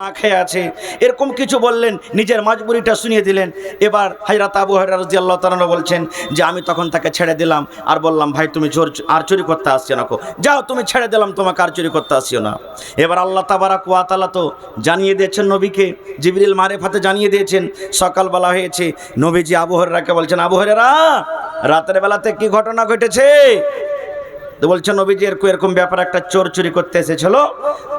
না খেয়ে আছে, এরকম কিছু বললেন, নিজের মজবুরিটা শুনিয়ে দিলেন। এবার হযরত আবু হুরায়রা রাদিয়াল্লাহু তাআলা বলছেন যে আমি তখন তাকে ছেড়ে দিলাম আর বললাম, ভাই তুমি আর চুরি করতে আসছো না, যাও তুমি ছেড়ে দিলাম, তোমাকে আর চুরি করতে আসিও না। এবার আল্লাহ তাবারাক ওয়া তাআলা তো জানিয়ে দিয়েছেন নবীকে, জিবরিল মারেফাতে জানিয়ে দিয়েছেন। সকালবেলা হয়েছে, নবীজি আবু হুরায়রাকে বলছেন, আবু হুরায়রা রাতের বেলাতে কি ঘটনা ঘটেছে? তো বলছেন নবীজি এরকম ব্যাপার, একটা চোর চুরি করতে এসেছিল,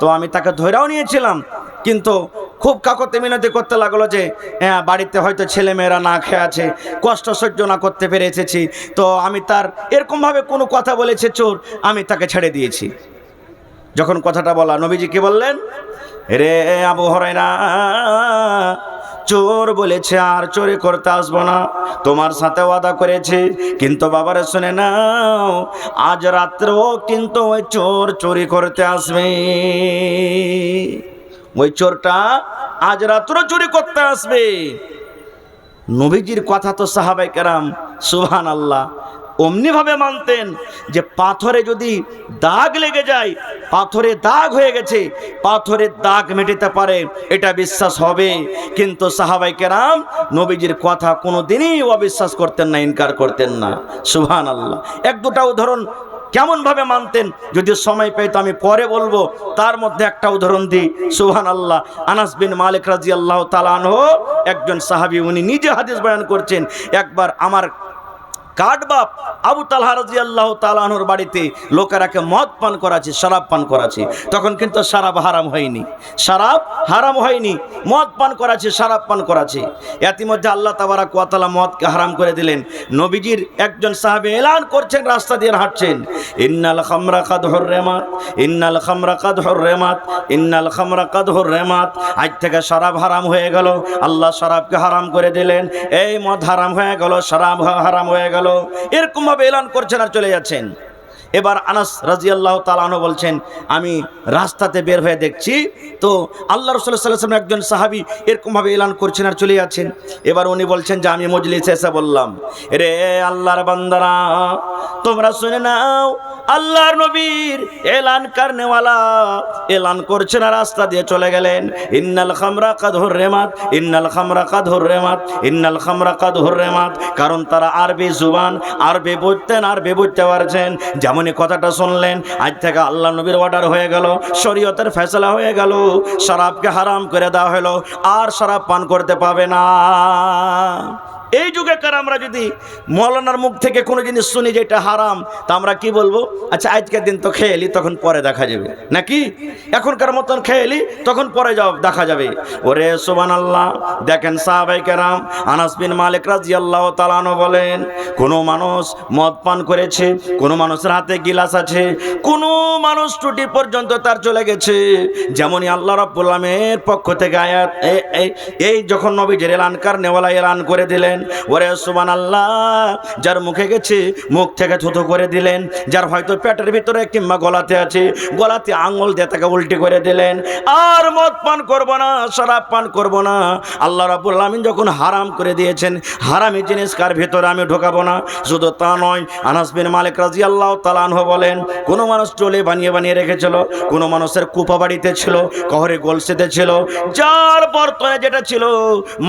তো আমি তাকে ধরেও নিয়েছিলাম, কিন্তু খুব কাকতে মিনতি করতে লাগলো যে হ্যাঁ বাড়িতে হয়তো ছেলেমেয়েরা না খেয়ে আছে, কষ্ট সহ্য না করতে পেরে এসেছি, তো আমি তার এরকমভাবে কোনো কথা বলেছে চোর, আমি তাকে ছেড়ে দিয়েছি। যখন কথাটা বলা, নবীজি কি বললেন, রে আবু হুরায়রা, চোর বলেছে আর চুরি করতে আসবো না, তোমার সাথে ওয়াদা করেছে, কিন্তু বাবারে শুনে নাও, আজ রাত্রেও কিন্তু ওই চোর চুরি করতে আসবে। ওই চোরটা আজ রাত্রেও চুরি করতে আসবে। নবীজির কথা তো সাহাবায়ে কেরাম সুবহানাল্লাহ অমনি ভাবে মানতেন যে পাথরে যদি দাগ লেগে যায়, পাথরে দাগ হয়ে গেছে, পাথরের দাগ মেটাতে পারে, এটা বিশ্বাস হবে। কিন্তু সাহাবায়ে কেরাম নবীজির কথা কোনোদিনই অবিশ্বাস করতেন না, ইনকার করতেন না। সুবহানাল্লাহ। এক দুটা উদাহরণ কেমন ভাবে মানতেন যদি সময় পাই তো আমি পরে বলবো, তার মধ্যে একটা উদাহরণ দিই। সুবহানাল্লাহ। আনাস বিন মালিক রাদিয়াল্লাহু তাআলা আনহু একজন সাহাবী, উনি নিজে হাদিস বয়ান করছেন, একবার আমার কাঠবাপ আবু তালহা রাদিয়াল্লাহু তাআলা আনহুর বাড়িতে লোকেরাকে মদ পান করাছে, শরাব পান করাছে। তখন কিন্তু শরাব হারাম হয়নি, শরাব হারাম হয়নি, মদ পান করাছে, শরাব পান করাছে। ইতিমধ্যে আল্লাহ তাবারাক ওয়া তাআলা মদকে হারাম করে দিলেন। নবীজির একজন সাহাবী এলান করছেন, রাস্তা দিয়ে হাঁটছেন, ইন্নাল খামরা কাদ হুররিমাত, ইন্নাল খামরা কাদ হুররিমাত, ইন্নাল খামরা কাদ হুররিমাত। আজ থেকে শরাব হারাম হয়ে গেল, আল্লাহ শরাবকে হারাম করে দিলেন, এই মদ হারাম হয়ে গেল, শরাব হারাম হয়ে গেল, এরকম ভাবে এলান করছেন আর চলে যাচ্ছেন। এবার আনাস রাদিয়াল্লাহু তাআলা আনহু বলছেন, আমি রাস্তাতে বের হয়ে দেখছি তো আল্লাহ রাসূল সাল্লাল্লাহু আলাইহি ওয়াসাল্লাম একজন সাহাবী এরকম ভাবে এলান করছেন আর চলে যাচ্ছেন। এবার উনি বলছেন যে আমি মজলিসে এসে বললাম, রে আল্লাহর বান্দারা, তোমরা শুনে নাও, আল্লাহর নবীর এলান করনেওয়ালা এলান করছেন আর রাস্তা দিয়ে চলে গেলেন, ইন্নাল খামরা কাদ হুররিমাত, ইন্নাল খামরা কাদ হুররিমাত, ইন্নাল খামরা কাদ হুররিমাত। কারণ তারা আরবি জুবান, আরবি বুঝতেন, আরবি বুঝতে পারছেন। যেমনই কথাটা শুনলেন, আজ থেকে আল্লাহ নবীর অর্ডার হয়ে গেল, শরীয়তের ফয়সালা হয়ে গেল, শরাবকে হারাম করে দেওয়া হলো, আর শরাব পান করতে পাবে না। এই যুগেকার আমরা যদি মৌলানার মুখ থেকে কোনো জিনিস শুনি যে এটা হারাম, তা আমরা কি বলবো? আচ্ছা আজকের দিন তো খেয়ে এলি, তখন পরে দেখা যাবে, নাকি এখনকার মতন খেয়ে এলি তখন পরে দেখা যাবে। ওরে সুবহানাল্লাহ। দেখেন সাহাবায়ে কেরাম, আনাস বিন মালিক রাদিয়াল্লাহু তাআলা আনহু বলেন, কোনো মানুষ মদ পান করেছে, কোনো মানুষের হাতে গিলাস আছে, কোনো মানুষ টুটি পর্যন্ত তার চলে গেছে, যেমনই আল্লাহ রাব্বুল আলামিনের পক্ষ থেকে আয়াত এই যখন নবীজির এলান করনেওয়ালা এলান করে দিলেন, ওরে সুবহানাল্লাহ, যার মুখে গেছে মুখ থেকে থুথু করে দিলেন, যার হয়তো পেটের ভিতরে কিংবা গলাতে আছে, গলাতে আঙ্গুল দিয়ে তাকে উল্টি করে দিলেন, আর মদ পান করব না, শরাব পান করব না। আল্লাহ রাব্বুল আলামিন যখন হারাম করে দিয়েছেন, হারামি জিনিস কার ভিতরে আমি ঢোকাবো না। শুধু তা নয়, আনাস বিন মালিক রাদিয়াল্লাহু তাআলা আনহু বলেন, কোনো মানুষ চলে বানিয়ে বানিয়ে রেখেছিল, কোনো মানুষের কুপা বাড়িতে ছিল, কহরে গোলসিতে ছিল, যার বর্তমানে যেটা ছিল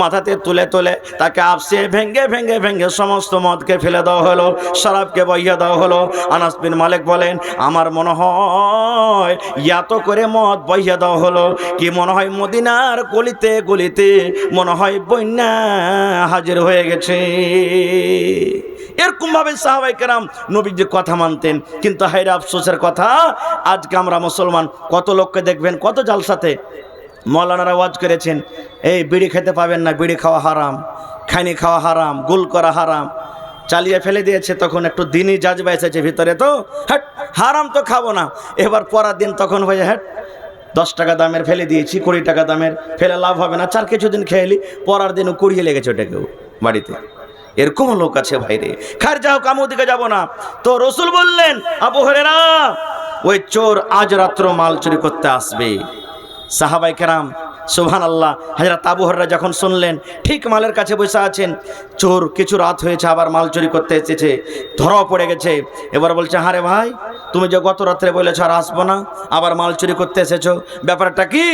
মাথাতে তুলে তুলে তাকে আপসে ভেঙ্গে ভেঙ্গে ভেঙ্গে সমস্ত মদকে ফেলে দেওয়া হলো, শরাবকে বইয়া দেওয়া হলো। আনাস বিন মালিক বলেন, আমার মনে হয় এত করে মদ বইয়া দেওয়া হলো কি মনে হয় মদিনার গলিতে গলিতে মনে হয় বন্যা হাজির হয়ে গেছে। এরকম ভাবে সাহাবায়ে কেরাম নবীজির কথা মানতেন। কিন্তু হায়রে আফসোসের কথা, আজকে আমরা মুসলমান কত লোককে দেখবেন, কত জালসাতে মৌলানারা ওয়াজ করেছেন, এই বিড়ি খেতে পাবেন না, বিড়ি খাওয়া হারাম, খাইনি খাওয়া হারাম, গুল করা হারাম, চালিয়ে ফেলে দিয়েছে। তখন একটু দিনই জাজবা এসেছে ভিতরে, তো হ্যাট হারাম তো খাবো না। এবার পরার দিন তখন হয়ে হ্যাট 10 টাকা দামের ফেলে দিয়েছি, 20 টাকা দামের ফেলে লাভ হবে না, চার কিছুদিন খেয়েলি, পরার দিনও কুড়িয়ে লেগেছে ওটাকেও বাড়িতে। এরকম লোক আছে ভাইরে। খার যাও, কামু দিকে যাবো না। তো রসুল বললেন, আবু হুরায়রা, ওই চোর আজ রাত্র মাল চুরি করতে আসবে। সাহাবায়ে কেরাম সুবহানাল্লাহ, হযরত আবু হুরায়রা যখন শুনলেন, ঠিক মালের কাছে বসে আছেন, চোর কিছু রাত হয়েছে আবার মাল চুরি করতে এসেছে, ধরা পড়ে গেছে। এবার বলছে, হারে ভাই, তুমি যে গত রাত্রে বলেছ আর আসবো না, আবার মাল চুরি করতে এসেছো, ব্যাপারটা কি?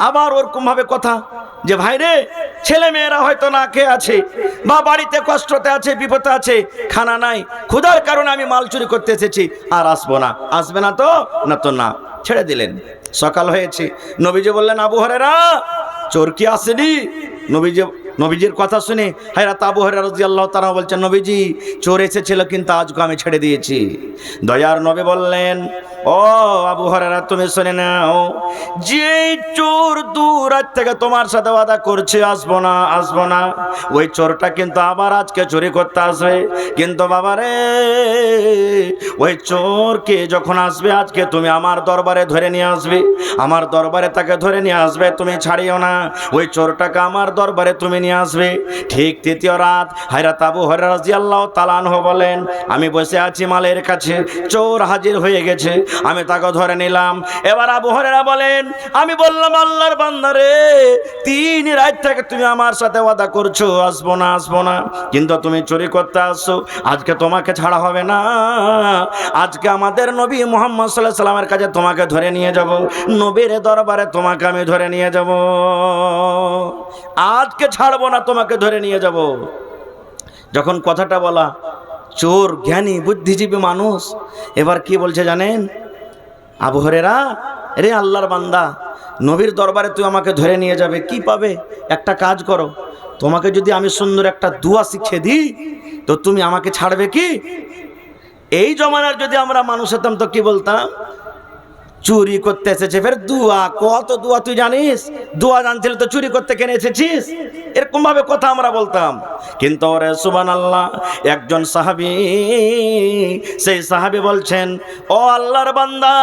আবার ওরকম ভাবে কথা যে ভাই রে, ছেলে মেয়েরা হয়তো না খেয়ে আছে বা বাড়িতে কষ্টতে আছে, বিপদে আছে, খানা নাই, ক্ষুধার কারণে আমি মাল চুরি করতে এসেছি, আর আসবো না। আসবে না তো? না তো না, ছেড়ে দিলেন। সকাল হয়েছে, নবীজি বললেন আবু হুরায়রা, চোর কি আসেনি? নবীজির কথা শুনে হযরত আবু হুরায়রা রাদিয়াল্লাহু তাআলা বলছেন, নবীজি চোর এসেছিল কিন্তু আজকে আমি ছেড়ে দিয়েছি। দয়ার নবী বললেন, ও আবু হুরায়রা, তুমি শুনে নাও, যে চোর দূর রাত থেকে তোমার সাথে ওয়াদা করছে আসবো না আসবো না, ওই চোরটা কিন্তু আবার আজকে চুরি করতে আসবে। কিন্তু বাবারে, ওই চোরকে যখন আসবে আজকে তুমি আমার দরবারে ধরে নিয়ে আসবে, আমার দরবারে তাকে ধরে নিয়ে আসবে, তুমি ছাড়িও না। ওই চোরটাকে আমার দরবারে তুমি নিয়ে আসবে। ঠিক তৃতীয় রাত হযরত আবু হুরায়রা রাদিয়াল্লাহু তাআলা আনহু বলেন, আমি বসে আছি মালের কাছে, চোর হাজির হয়ে গেছে, আমি তাকে ধরে নিলাম। এবার আবু হুরায়রা বলেন, আমি বললাম আল্লাহর বান্দা রে, 3 রাত থেকে তুমি আমার সাথে ওয়াদা করছো আসবো না আসবো না, কিন্তু তুমি চুরি করতে আসছো, আজকে তোমাকে ছাড়া হবে না। আজকে আমাদের নবী মুহাম্মদ সাল্লাল্লাহু আলাইহি সাল্লামের কাছে তোমাকে ধরে নিয়ে যাব, নবীর দরবারে তোমাকে আমি ধরে নিয়ে যাব, আজকে ছাড়বো না, তোমাকে ধরে নিয়ে যাব। যখন কথাটা বলা, চোর জ্ঞানী বুদ্ধিজীবী মানুষ এবার কি বলছে জানেন? আবু হুরায়রা, রে আল্লাহর বান্দা, নবীর দরবারে তুই আমাকে ধরে নিয়ে যাবে, কি পাবে? একটা কাজ করো, তোমাকে যদি আমি সুন্দর একটা দোয়া শিখিয়ে দিই তো তুমি আমাকে ছাড়বে কি? এই জমানার যদি আমরা মানুষ হতাম তো কি বলতাম? চুরি করতে এসেছে, ফের দোয়া, কত দোয়া তুই জানিস? দোয়া জানছিল তো চুরি করতে কেন এসেছিস? এরকম ভাবে কথা আমরা বলতাম। কিন্তু ওরে সুবহানাল্লাহ, একজন সাহাবী, সেই সাহাবী বলছেন, ও আল্লাহর বান্দা,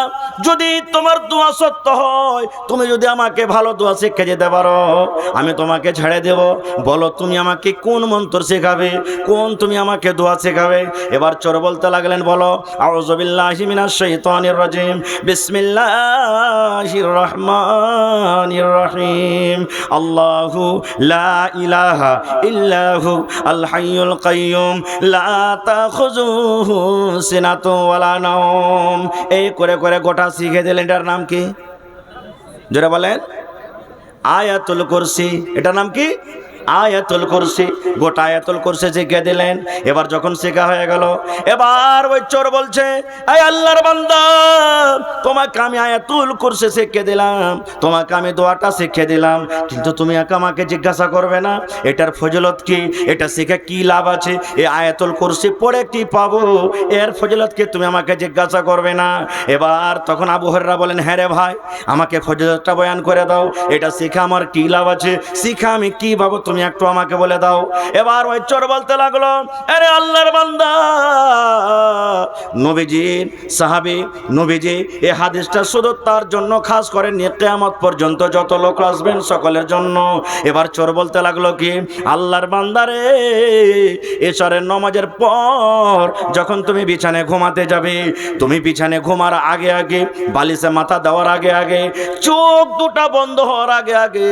যদি তোমার দোয়া সত্য হয়, তুমি যদি আমাকে ভালো দোয়া শিখিয়ে যেতে পারো, আমি তোমাকে ছেড়ে দেব। বলো তুমি আমাকে কোন মন্ত্র শেখাবে, কোন তুমি আমাকে দোয়া শেখাবে? এবার চোর বলতে লাগলেন, বলো আউযু বিল্লাহি মিনাশ শাইতানির রাজিম, বিসমিল্লাহির রহমানির রহিম, আল্লাহু লা ইলাহা ইল্লাহু আল হাইয়ুল কাইয়ুম, লা তাখুযুহু সিনাতুন ওয়ালা নাওম। এই করে করে গোটা শিখে দিলেন। এটার নাম কি? জোরে বলেন। আয়াতুল কুরসি। এটার নাম কি? আয়াতুল কুরসি। গোটা আয়াতুল কুরসি শিখিয়ে দিলেন। এবার যখন শেখা হয়ে গেল, এবার ওই চোর বলছে, এই আল্লাহর বান্দা, তোমাকে আমি আয়াতুল কুরসি শিখিয়ে দিলাম, তোমাকে আমি দোয়াটা শিখিয়ে দিলাম, কিন্তু তুমি আমাকে জিজ্ঞাসা করবে না এটার ফজিলত কি, এটা শিখে কি লাভ আছে, এই আয়াতুল কুরসি পড়ে কি পাবো, এর ফজিলত কি তুমি আমাকে জিজ্ঞাসা করবে না? এবার তখন আবু হুরায়রা বলেন, হ্যাঁ রে ভাই, আমাকে ফজিলতটা বয়ান করে দাও, এটা শিখে আমার কি লাভ আছে, শিখে আমি কি পাবো, তুমি একটু আমাকে বলে দাও। এবার ওই চোর বলতে লাগলো, আরে আল্লাহর বান্দা, নবীজির সাহাবী, নবীজি এই হাদিসটা শুধু তার জন্য খাস করে নিয়ে কিয়ামত পর্যন্ত যত লোক আসবেন সকলের জন্য। এবার চোর বলতে লাগলো কি, আল্লাহর বান্দারে, এশারের নামাজের পর যখন তুমি বিছানায় ঘুমাতে যাবে, তুমি বিছানায় ঘুমার আগে আগে, বালিশে মাথা দেওয়ার আগে আগে, চোখ দুটা বন্ধ হওয়ার আগে আগে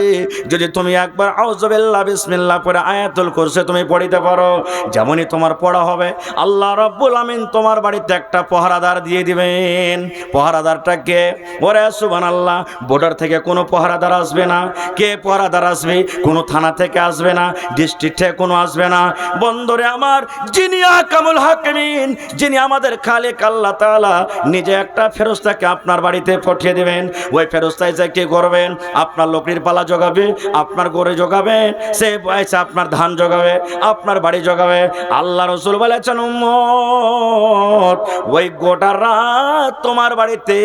যদি তুমি একবার আউযু বিল্লাহি বিসমিল্লাহ পড়ে আয়াতুল কুরসি তুমি পড়িতে পারো, যেমনই তোমার পড়া হবে আল্লাহ রাব্বুল আমিন তোমার বাড়িতে একটা পহরাদার দিয়ে দিবেন। পহরাদারটা কে? ওরে সুবহানাল্লাহ, বর্ডার থেকে কোনো পহরাদার আসবে না। কে পহরাদার আসবে? কোনো থানা থেকে আসবে না, ডিস্ট্রিক্ট থেকে কোনো আসবে না। বন্ধুরে আমার, যিনি আহকামুল হাকিমিন, যিনি আমাদের খালিক আল্লাহ তাআলা, নিজে একটা ফেরেশতাকে আপনার বাড়িতে পাঠিয়ে দিবেন। ওই ফেরেশতা এসে কি করবেন? আপনার লকড়ির পালা জোগাবে, আপনার গরু জোগাবে, সে এসে আপনার ধান জোগাবে, আপনার বাড়ি জোগাবে। আল্লাহ রাসূল বলেছেন, উম্মত, ওই গোটা রাত তোমার বাড়িতে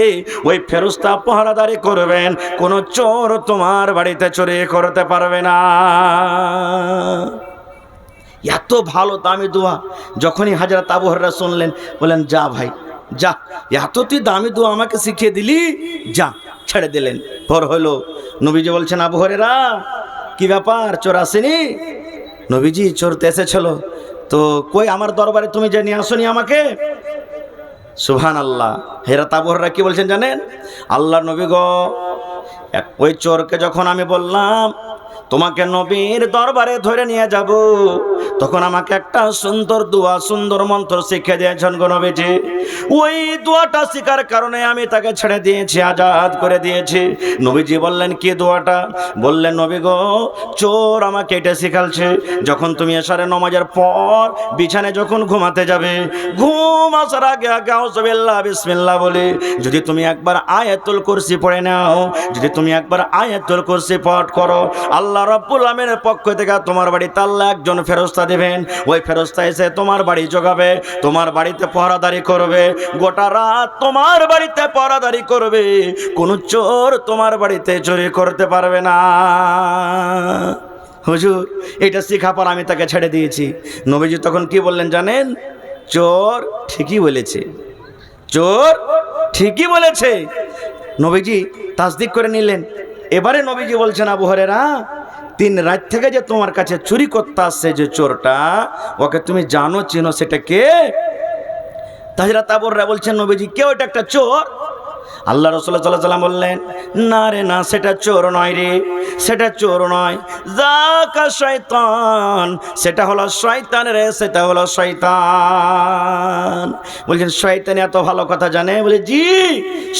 ওই ফেরেশতা পহরাদারি করবেন, কোনো চোর তোমার বাড়িতে চুরি করতে পারবে না। এত ভালো দামি দোয়া। যখনই হযরত আবু হুরায়রা শুনলেন, বলেন, যা ভাই যা, এত তুই দামি দোয়া আমাকে শিখিয়ে দিলি, যা, ছেড়ে দিলেন। পর হলো নবীজি বলছেন, আবু হুরায়রা, কি ব্যাপার, চোর আসেনি? নবীজি, চোর তো এসেছিল, তো কই আমার দরবারে তুমি যে নিয়ে আসনি আমাকে? সুবহানাল্লাহ। হযরত আবু হুরায়রা কি বলছেন জানেন? আল্লাহর নবী গো, ওই চোরকে যখন আমি বললাম তোমাকে নবীর দরবারে ধরে নিয়ে যাব, তখন আমাকে একটা সুন্দর দোয়া, সুন্দর মন্ত্র শিখিয়ে দিয়েছেন গো নবীজি। ওই দোয়াটা শিখার কারণে আমি তাকে ছেড়ে দিয়েছি, আজাদ করে দিয়েছি। নবীজি বললেন কি দোয়াটা? বললেন নবী গো, চোর আমাকে এটা শিখালছে, যখন তুমি এশারে নামাজের পর বিছানায় যখন ঘুমাতে যাবে, ঘুম আসার আগে আগে আউযুবিল্লাহ বিসমিল্লাহ বলে যদি তুমি একবার আয়াতুল কুরসি পড়ে নাও, যদি তুমি একবার আয়াতুল কুরসি পাঠ করো, আল্লাহ রাব্বুল আমিনের পক্ষ থেকে তোমার বাড়িতে আল্লাহ একজন ফেরেশতা দিবেন। ওই ফেরেশতা এসে তোমার বাড়ি জগাবে, তোমার বাড়িতে পহরাদারি করবে, গোটা রাত তোমার বাড়িতে পহরাদারি করবে, কোনো চোর তোমার বাড়িতে চুরি করতে পারবে না। হুজুর এটা শিখা পর আমি তাকে ছেড়ে দিয়েছি। নবীজি তখন কি বললেন জানেন? চোর ঠিকই বলেছে, চোর ঠিকই বলেছে। নবীজি তাসদিক করে নিলেন। এবারে নবীজি বলছেন, আবু হুরায়রা, 3 রাত থেকে যে তোমার কাছে চুরি করতে আসছে যে চোরটা, ওকে তুমি জানো, চিনো, সেটা কে? হযরত আবু হুরায়রা বলছেন, নবীজি কেউ এটা একটা চোর। আল্লাহ রাসূল সাল্লাল্লাহু আলাইহি ওয়াসাল্লাম বললেন, না রে না, সেটা চোর নয় রে, সেটা চোর নয়, যাকা শয়তান, সেটা হলো শয়তান রে, সেটা হলো শয়তান। বলছেন শয়তান এত ভালো কথা জানে? বলে জি,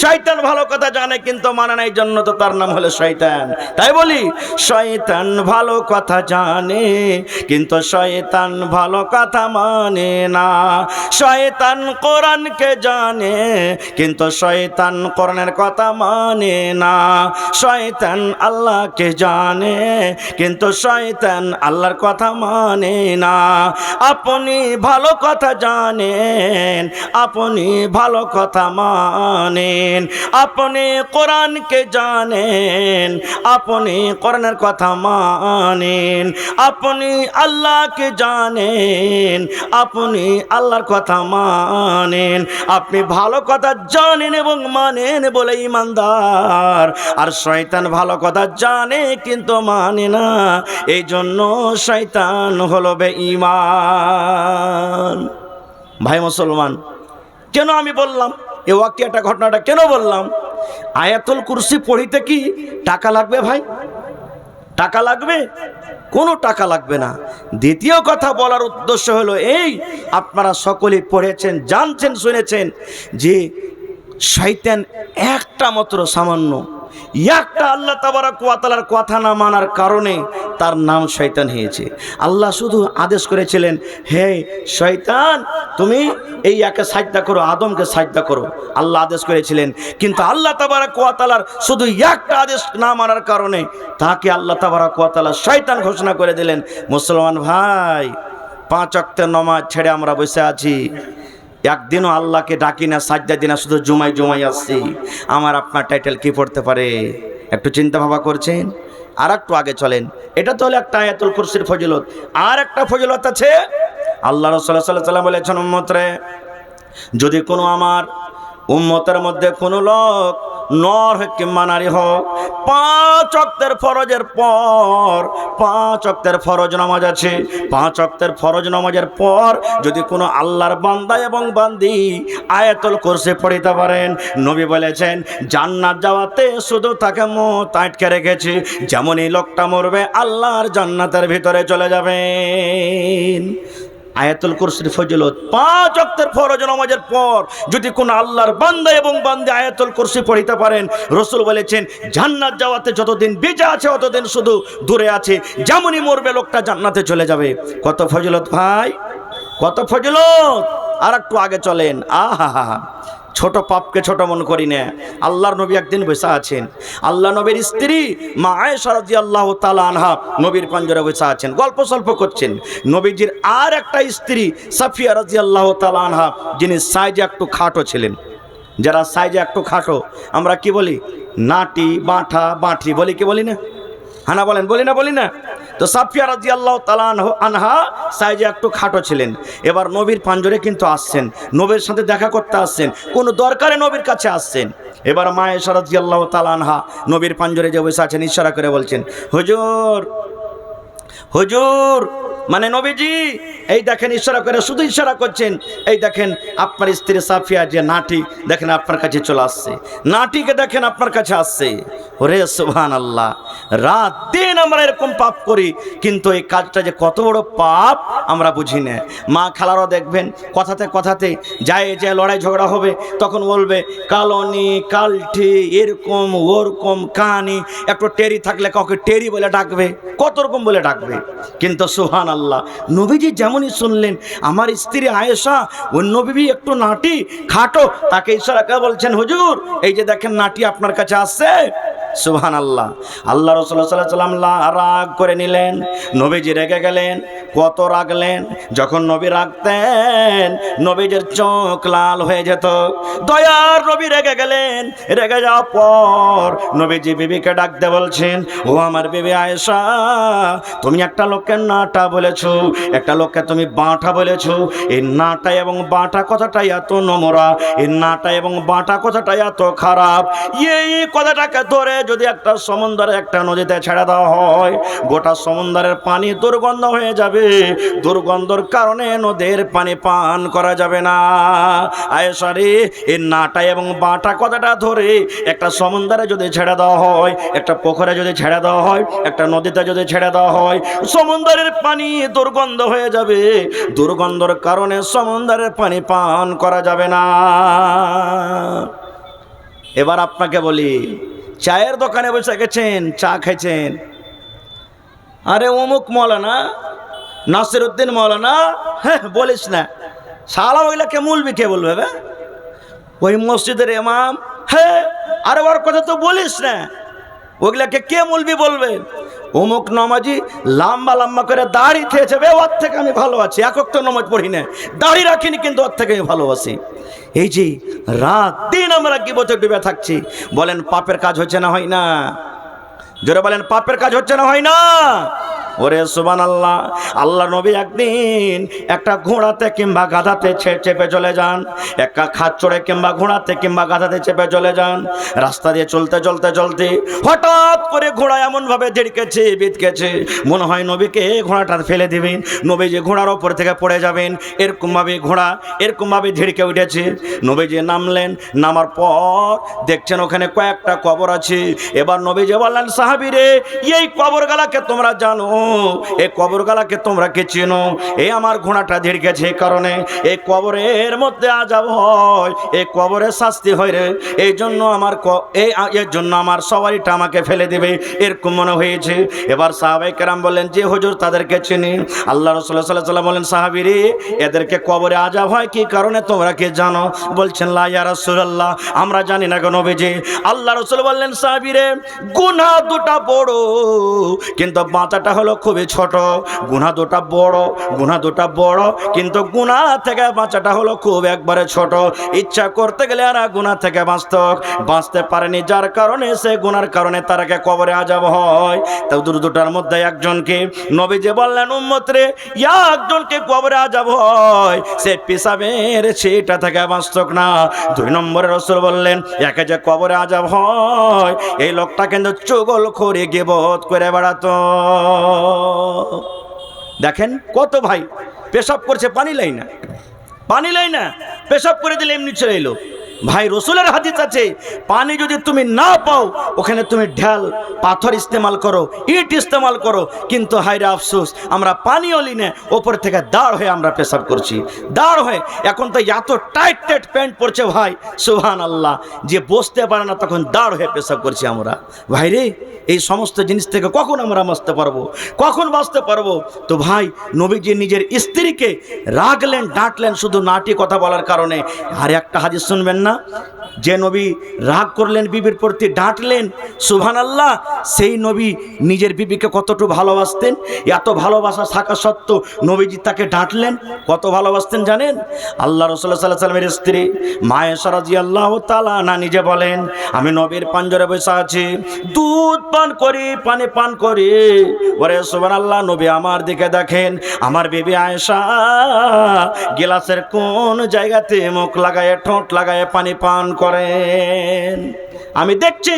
শয়তান ভালো কথা জানে, কিন্তু মানে না, এই জন্য তো তার নাম হলো শয়তান। তাই বলি, শয়তান ভালো কথা জানে, কিন্তু শয়তান ভালো কথা মানে না। শয়তান কোরআনকে জানে, কিন্তু শয়তান কোরআনের কথা মানে না। শয়তান আল্লাহকে জানে, কিন্তু শয়তান আল্লাহর কথা মানে না। আপনি ভালো কথা জানেন, আপনি ভালো কথা মানেন, আপনি কোরআনকে জানেন, আপনি কোরআনের কথা মানেন, আপনি আল্লাহকে জানেন, আপনি আল্লাহর কথা মানেন। আপনি ভালো কথা জানেন এবং মানেন বলে ইমানদার, আর শয়তান ভালো কথা জানে কিন্তু মানে না, এই জন্য শয়তান হলো বেঈমান। ভাই মুসলমান, কেন আমি বললাম এই ওয়াকিয়াটা, ঘটনাটা কেন বললাম? আয়াতুল কুরসি পড়িতে কি টাকা লাগবে ভাই? টাকা লাগবে? কোনো টাকা লাগবে না। দ্বিতীয় কথা বলার উদ্দেশ্য হলো এই, আপনারা সকলেই পড়েছেন, জানছেন, শুনেছেন যে শয়তান একটা মাত্র সামান্য একটা আল্লাহ তাবারক ওয়া তাআলার কথা না মানার কারণে তার নাম শয়তান হয়েছে। আল্লাহ শুধু আদেশ করেছিলেন, হে শয়তান তুমি এই একে সাজদা করো, আদমকে সাজদা করো, আল্লাহ আদেশ করেছিলেন। কিন্তু আল্লাহ তাবারক ওয়া তাআলার শুধু একটা আদেশ না মানার কারণে তাকে আল্লাহ তাবারক ওয়া তাআলা শয়তান ঘোষণা করে দিলেন। মুসলমান ভাই, 5 ওয়াক্তের নামাজ ছেড়ে আমরা বসে আছি, একদিনও আল্লাহকে ডাকি না, সাজদা দিই না, শুধু জুমাই জুমাই আসছি। আমার আপনার টাইটেল কি পড়তে পারে? একটু চিন্তা ভাবনা করছেন? আর একটু আগে চলেন। এটা তো হলো একটা আয়াতুল কুরসির ফজিলত। আর একটা ফজিলত আছে, আল্লাহ রাসূল সাল্লাল্লাহু আলাইহি ওয়াসাল্লাম বলেছেন, উম্মতরে, যদি কোনো আমার উম্মতের মধ্যে কোনো লোক নর হোক কিংবা নারী হোক, 5 ওয়াক্তের ফরজের পর, 5 ওয়াক্তের ফরজ নামাজ আছে, 5 ওয়াক্তের ফরজ নামাজের পর যদি কোনো আল্লাহর বান্দা এবং বান্দি আয়াতুল কুরসি পড়িতে পারেন, নবী বলেছেন জান্নাত যাওয়াতে শুধু তাকে মুখ আটকে রেখেছে, যেমন এই লোকটা মরবে আল্লাহর জান্নাতের ভিতরে চলে যাবেন। আয়াতুল কুরসির ফজিলত, 5 ওয়াক্তের ফরজ নামাজের পর যদি কোন আল্লাহর বান্দা এবং বান্দী আয়াতুল কুরসি পড়িতে পারেন, রাসূল বলেছেন জান্নাত যাওয়াতে যতদিন বেঁচে আছে ততদিন শুধু দূরে আছে, যেমনই মরবে লোকটা জান্নাতে চলে যাবে। কত ফজিলত ভাই, কত ফজিলত! আর একটু আগে চলেন। আহা, ছোট পাপকে ছোট মনে করি না। আল্লাহর নবী একদিন বসে আছেন, আল্লাহ নবীর স্ত্রী মা আয়েশা রাদিয়াল্লাহু তাআলা আনহা নবীর পাঞ্জরে বসে আছেন, গল্প সল্প করছেন। নবীজির আর একটা স্ত্রী সাফিয়া রাদিয়াল্লাহু তাআলা আনহা, যিনি সাইজে একটু খাটো ছিলেন। যারা সাইজে একটু খাটো আমরা কি বলি? নাটি, বাঁঠা, বাঁঠি বলি, কি বলি না? হানা বলেন, বলি না? বলি না? তো সাফিয়া রাদিয়াল্লাহু তাআলা আনহা সাইজে একটু খাটো ছিলেন। এবার নবীর পাঞ্জরে কিন্তু আসছেন, নবীর সাথে দেখা করতে আসছেন, কোনো দরকারে নবীর কাছে আসছেন। এবার মা আয়েশা রাদিয়াল্লাহু তাআলা আনহা নবীর পাঞ্জরে যে বসে আছেন, ইশারা করে বলছেন, হুজুর, হুজুর মানে নবীজি এই দেখেন ইশারা করে, শুধু ইশারা করছেন, এই দেখেন আপনার স্ত্রী সাফিয়া যে নাটি দেখেন আপনার কাছে চলে আসছে, নাটিকে দেখেন আপনার কাছে আসছে। ওরে সুবহানাল্লাহ, রাত দিন আমরা এরকম পাপ করি, কিন্তু এই কাজটা যে কত বড় পাপ আমরা বুঝি না। মা খালারও দেখবেন কথাতে কথাতে যায় যে লড়াই ঝগড়া হবে তখন বলবে কালনি কালটি এরকম ওরকম কানি, একটু টেরি থাকলে কাউকে টেরি বলে ডাকবে, কত রকম বলে ডাকবে। কিন্তু সুবহানাল্লাহ, নবীজি যেমনই শুনলেন আমার স্ত্রী আয়েশা ওই নবী একটু নাটি খাটো, তাকে ইশারা করে বলছেন হুজুর এই যে দেখেন নাটি আপনার কাছে আসছে। সুবহানাল্লাহ, আল্লাহ রাসূলুল্লাহ সাল্লাল্লাহু আলাইহি ওয়াসাল্লাম রাগ করে নিলেন, নবীজি রেগে গেলেন। কত রাগলেন, যখন নবী রাগতেন নবীজির চোখ লাল হয়ে যেত। দয়ার নবী রেগে গেলেন, রেগে যাওয়ার পর নবীজি বিবিকে ডাকতে বলছেন, ও আমার বিবি আয়েশা, তুমি একটা লোককে নাটা বলেছো, একটা লোককে তুমি বাঁটা বলেছো। এই নাটা এবং বাঁটা কথাটাই এত নোংরা, এই নাটা এবং বাঁটা কথাটাই এত খারাপ, এই কথাটাকে ধরে যদি একটা সমুদ্রে একটা নদীতে ছেড়ে দেওয়া হয় গোটা সমুদ্রের পানি দুর্গন্ধ হয়ে যাবে, দুর্গন্ধর কারণে নদীর পানি পান করা যাবে না। আয়েশা রে, এই নাটা এবং বাঁটা কথাটা ধরে একটা সমুদ্রে যদি ছেড়ে দেওয়া হয়, একটা পুকুরে যদি ছেড়ে দেওয়া হয়, একটা নদীতে যদি ছেড়ে দেওয়া হয়, সমুদ্রের পানি দুর্গন্ধ হয়ে যাবে, দুর্গন্ধর কারণে সমুদ্রের পানি পান করা যাবে না। এবার আপনাকে বলি, চায়ের দোকানে বসে গেছেন, চা খাইছেন, আরে অমুক মৌলানা নাসিরউদ্দিন মৌলানা, হ্যাঁ বলিস না, শালা ওইগুলাকে মুলবি কে বলবে? ওই মসজিদের ইমাম, হ্যাঁ আরে ওর কথা তো বলিস না, ওইগুলাকে কে মুলবি বলবে? অমুক নামাজি লম্বা লম্বা করে দাড়ি খেয়েছে, ওর থেকে আমি ভালো আছি, একক তো নামাজ পড়ি না, দাড়ি রাখিনি কিন্তু ওর থেকে আমি ভালোবাসি। এই যে রাত দিন আমরা কি বছর ডুবে থাকছি, বলেন পাপের কাজ হচ্ছে না হয় না? জোরে বলেন পাপের কাজ হচ্ছে না হয় না? ওরে সুবহানাল্লাহ, আল্লাহ নবী একদিন একটা ঘোড়াতে কিংবা গাধাতে চেপে চলে যান, একটা খাচ্চড়ে কিংবা ঘোড়াতে কিংবা গাধাতে চেপে চলে যান। রাস্তা দিয়ে চলতে চলতে চলতে হঠাৎ করে ঘোড়া এমনভাবে ঝিড়কেছে বিধকেছে, মনে হয় নবীকে ঘোড়াটা ফেলে দিবেন, নবী যে ঘোড়ার ওপর থেকে পড়ে যাবেন, এরকমভাবে ঘোড়া এরকমভাবে ঝিড়কে উঠেছে। নবীজি নামলেন, নামার পর দেখছেন ওখানে কয়েকটা কবর আছে। এবার নবীজি বললেন, সাহাবীরে এই কবরগুলোকে তোমরা জানো, এই কবরগুলোকে তোমরা কে চেনো? এই আমার ঘোড়াটা ঝিড়কেছে কারণে এই কবরের মধ্যে আযাব হয়, এই কবরে শাস্তি হয় রে, এই জন্য আমার এর জন্য আমার সওয়ারিটা আমাকে ফেলে দিবে, এরকম মনে হয়েছে। এবার সাহাবায়ে কেরাম বললেন, যে হুজুর তাদেরকে চিনি। আল্লাহ রাসূল সাল্লাল্লাহু আলাইহি ওয়াসাল্লাম বলেন, সাহাবীরে এদেরকে কবরে আযাব হয় কি কারণে তোমরা কি জানো? বলছেন, লা ইয়া রাসূলুল্লাহ, আমরা জানি না গো নবীজি। আল্লাহ রাসূল বললেন, সাহাবীরে গুনাহ দুটো বড় কিন্তু বাঁচাটা হলো খুবই ছোট। গুনাহ দুটো বড়, গুনাহ দুটো বড় কিন্তু গুনাহ থেকে বাঁচাটা হলো খুব একবারে ছোট। ইচ্ছা করতে গেলে আর গুনাহ থেকে বাঁচতে পারেনি, যার কারণে সে গুনার কারণে তারাকে কবরে আযাব হয়। তো দুটার মধ্যে একজনকে নবীজি বললেন, উম্মত রে একজনকে কবরে আযাব হয়, সে পেশাবের সেটা থেকে বাঁচতক না। 2 নম্বরে রাসূল বললেন, একে যে কবরে আযাব হয় এই লোকটা কিন্তু চুগলখড়ি গীবত করে বেড়াতো। দেখেন কত ভাই পেশাব করছে, পানি লাই না, পানি লাই না, পেশাব করে দিলে এমনি চলে এলো। ভাই রসুলের হাদিস আছে, পানি যদি তুমি না পাও ওখানে তুমি ঢাল পাথর ইস্তেমাল করো, ইট ইস্তেমাল করো, কিন্তু হায়রে আফসোস আমরা পানিও লি না, ওপর থেকে দাঁড় হয়ে আমরা পেশাব করছি, দাঁড় হয়ে। এখন তো এত টাইট টাইট প্যান্ট পরছে ভাই, সুবহানাল্লাহ, যে বসতে পারে না তখন দাঁড় হয়ে পেশাব করছি আমরা। ভাই রে, এই সমস্ত জিনিস থেকে কখন আমরা বাঁচতে পারবো, কখন বাঁচতে পারবো? তো ভাই নবীজি নিজের স্ত্রীকে রাগলেন, ডাঁটলেন শুধু নাটি কথা বলার কারণে। আর একটা হাদিস শুনবেন না, যে নবী রাগ করলেন বিবির প্রতি, ডাঁটলেন, সুবহানাল্লাহ, সেই নবী নিজের বিবিকে কতটুকু ভালোবাসতেন। এত ভালোবাসা থাকা সত্ত্বেও নবীজি তাকে ডাঁটলেন, কত ভালোবাসতেন জানেন? আল্লাহ রাসূল সাল্লাল্লাহু আলাইহি ওয়াসাল্লামের স্ত্রী মা আয়েশা রাদিয়াল্লাহু তাআলা আনহা নিজে বলেন, আমি নবীর পাঞ্জরে বসে আছি, দুধ পান করি, পানি পান করি, ওরে সুবহানাল্লাহ, নবী আমার দিকে দেখেন, আমার বিবি আয়েশা গিলাসের কোন জায়গাতে মুখ লাগায় ঠোঁট লাগায় পানি পান করেন। আমি দেখছি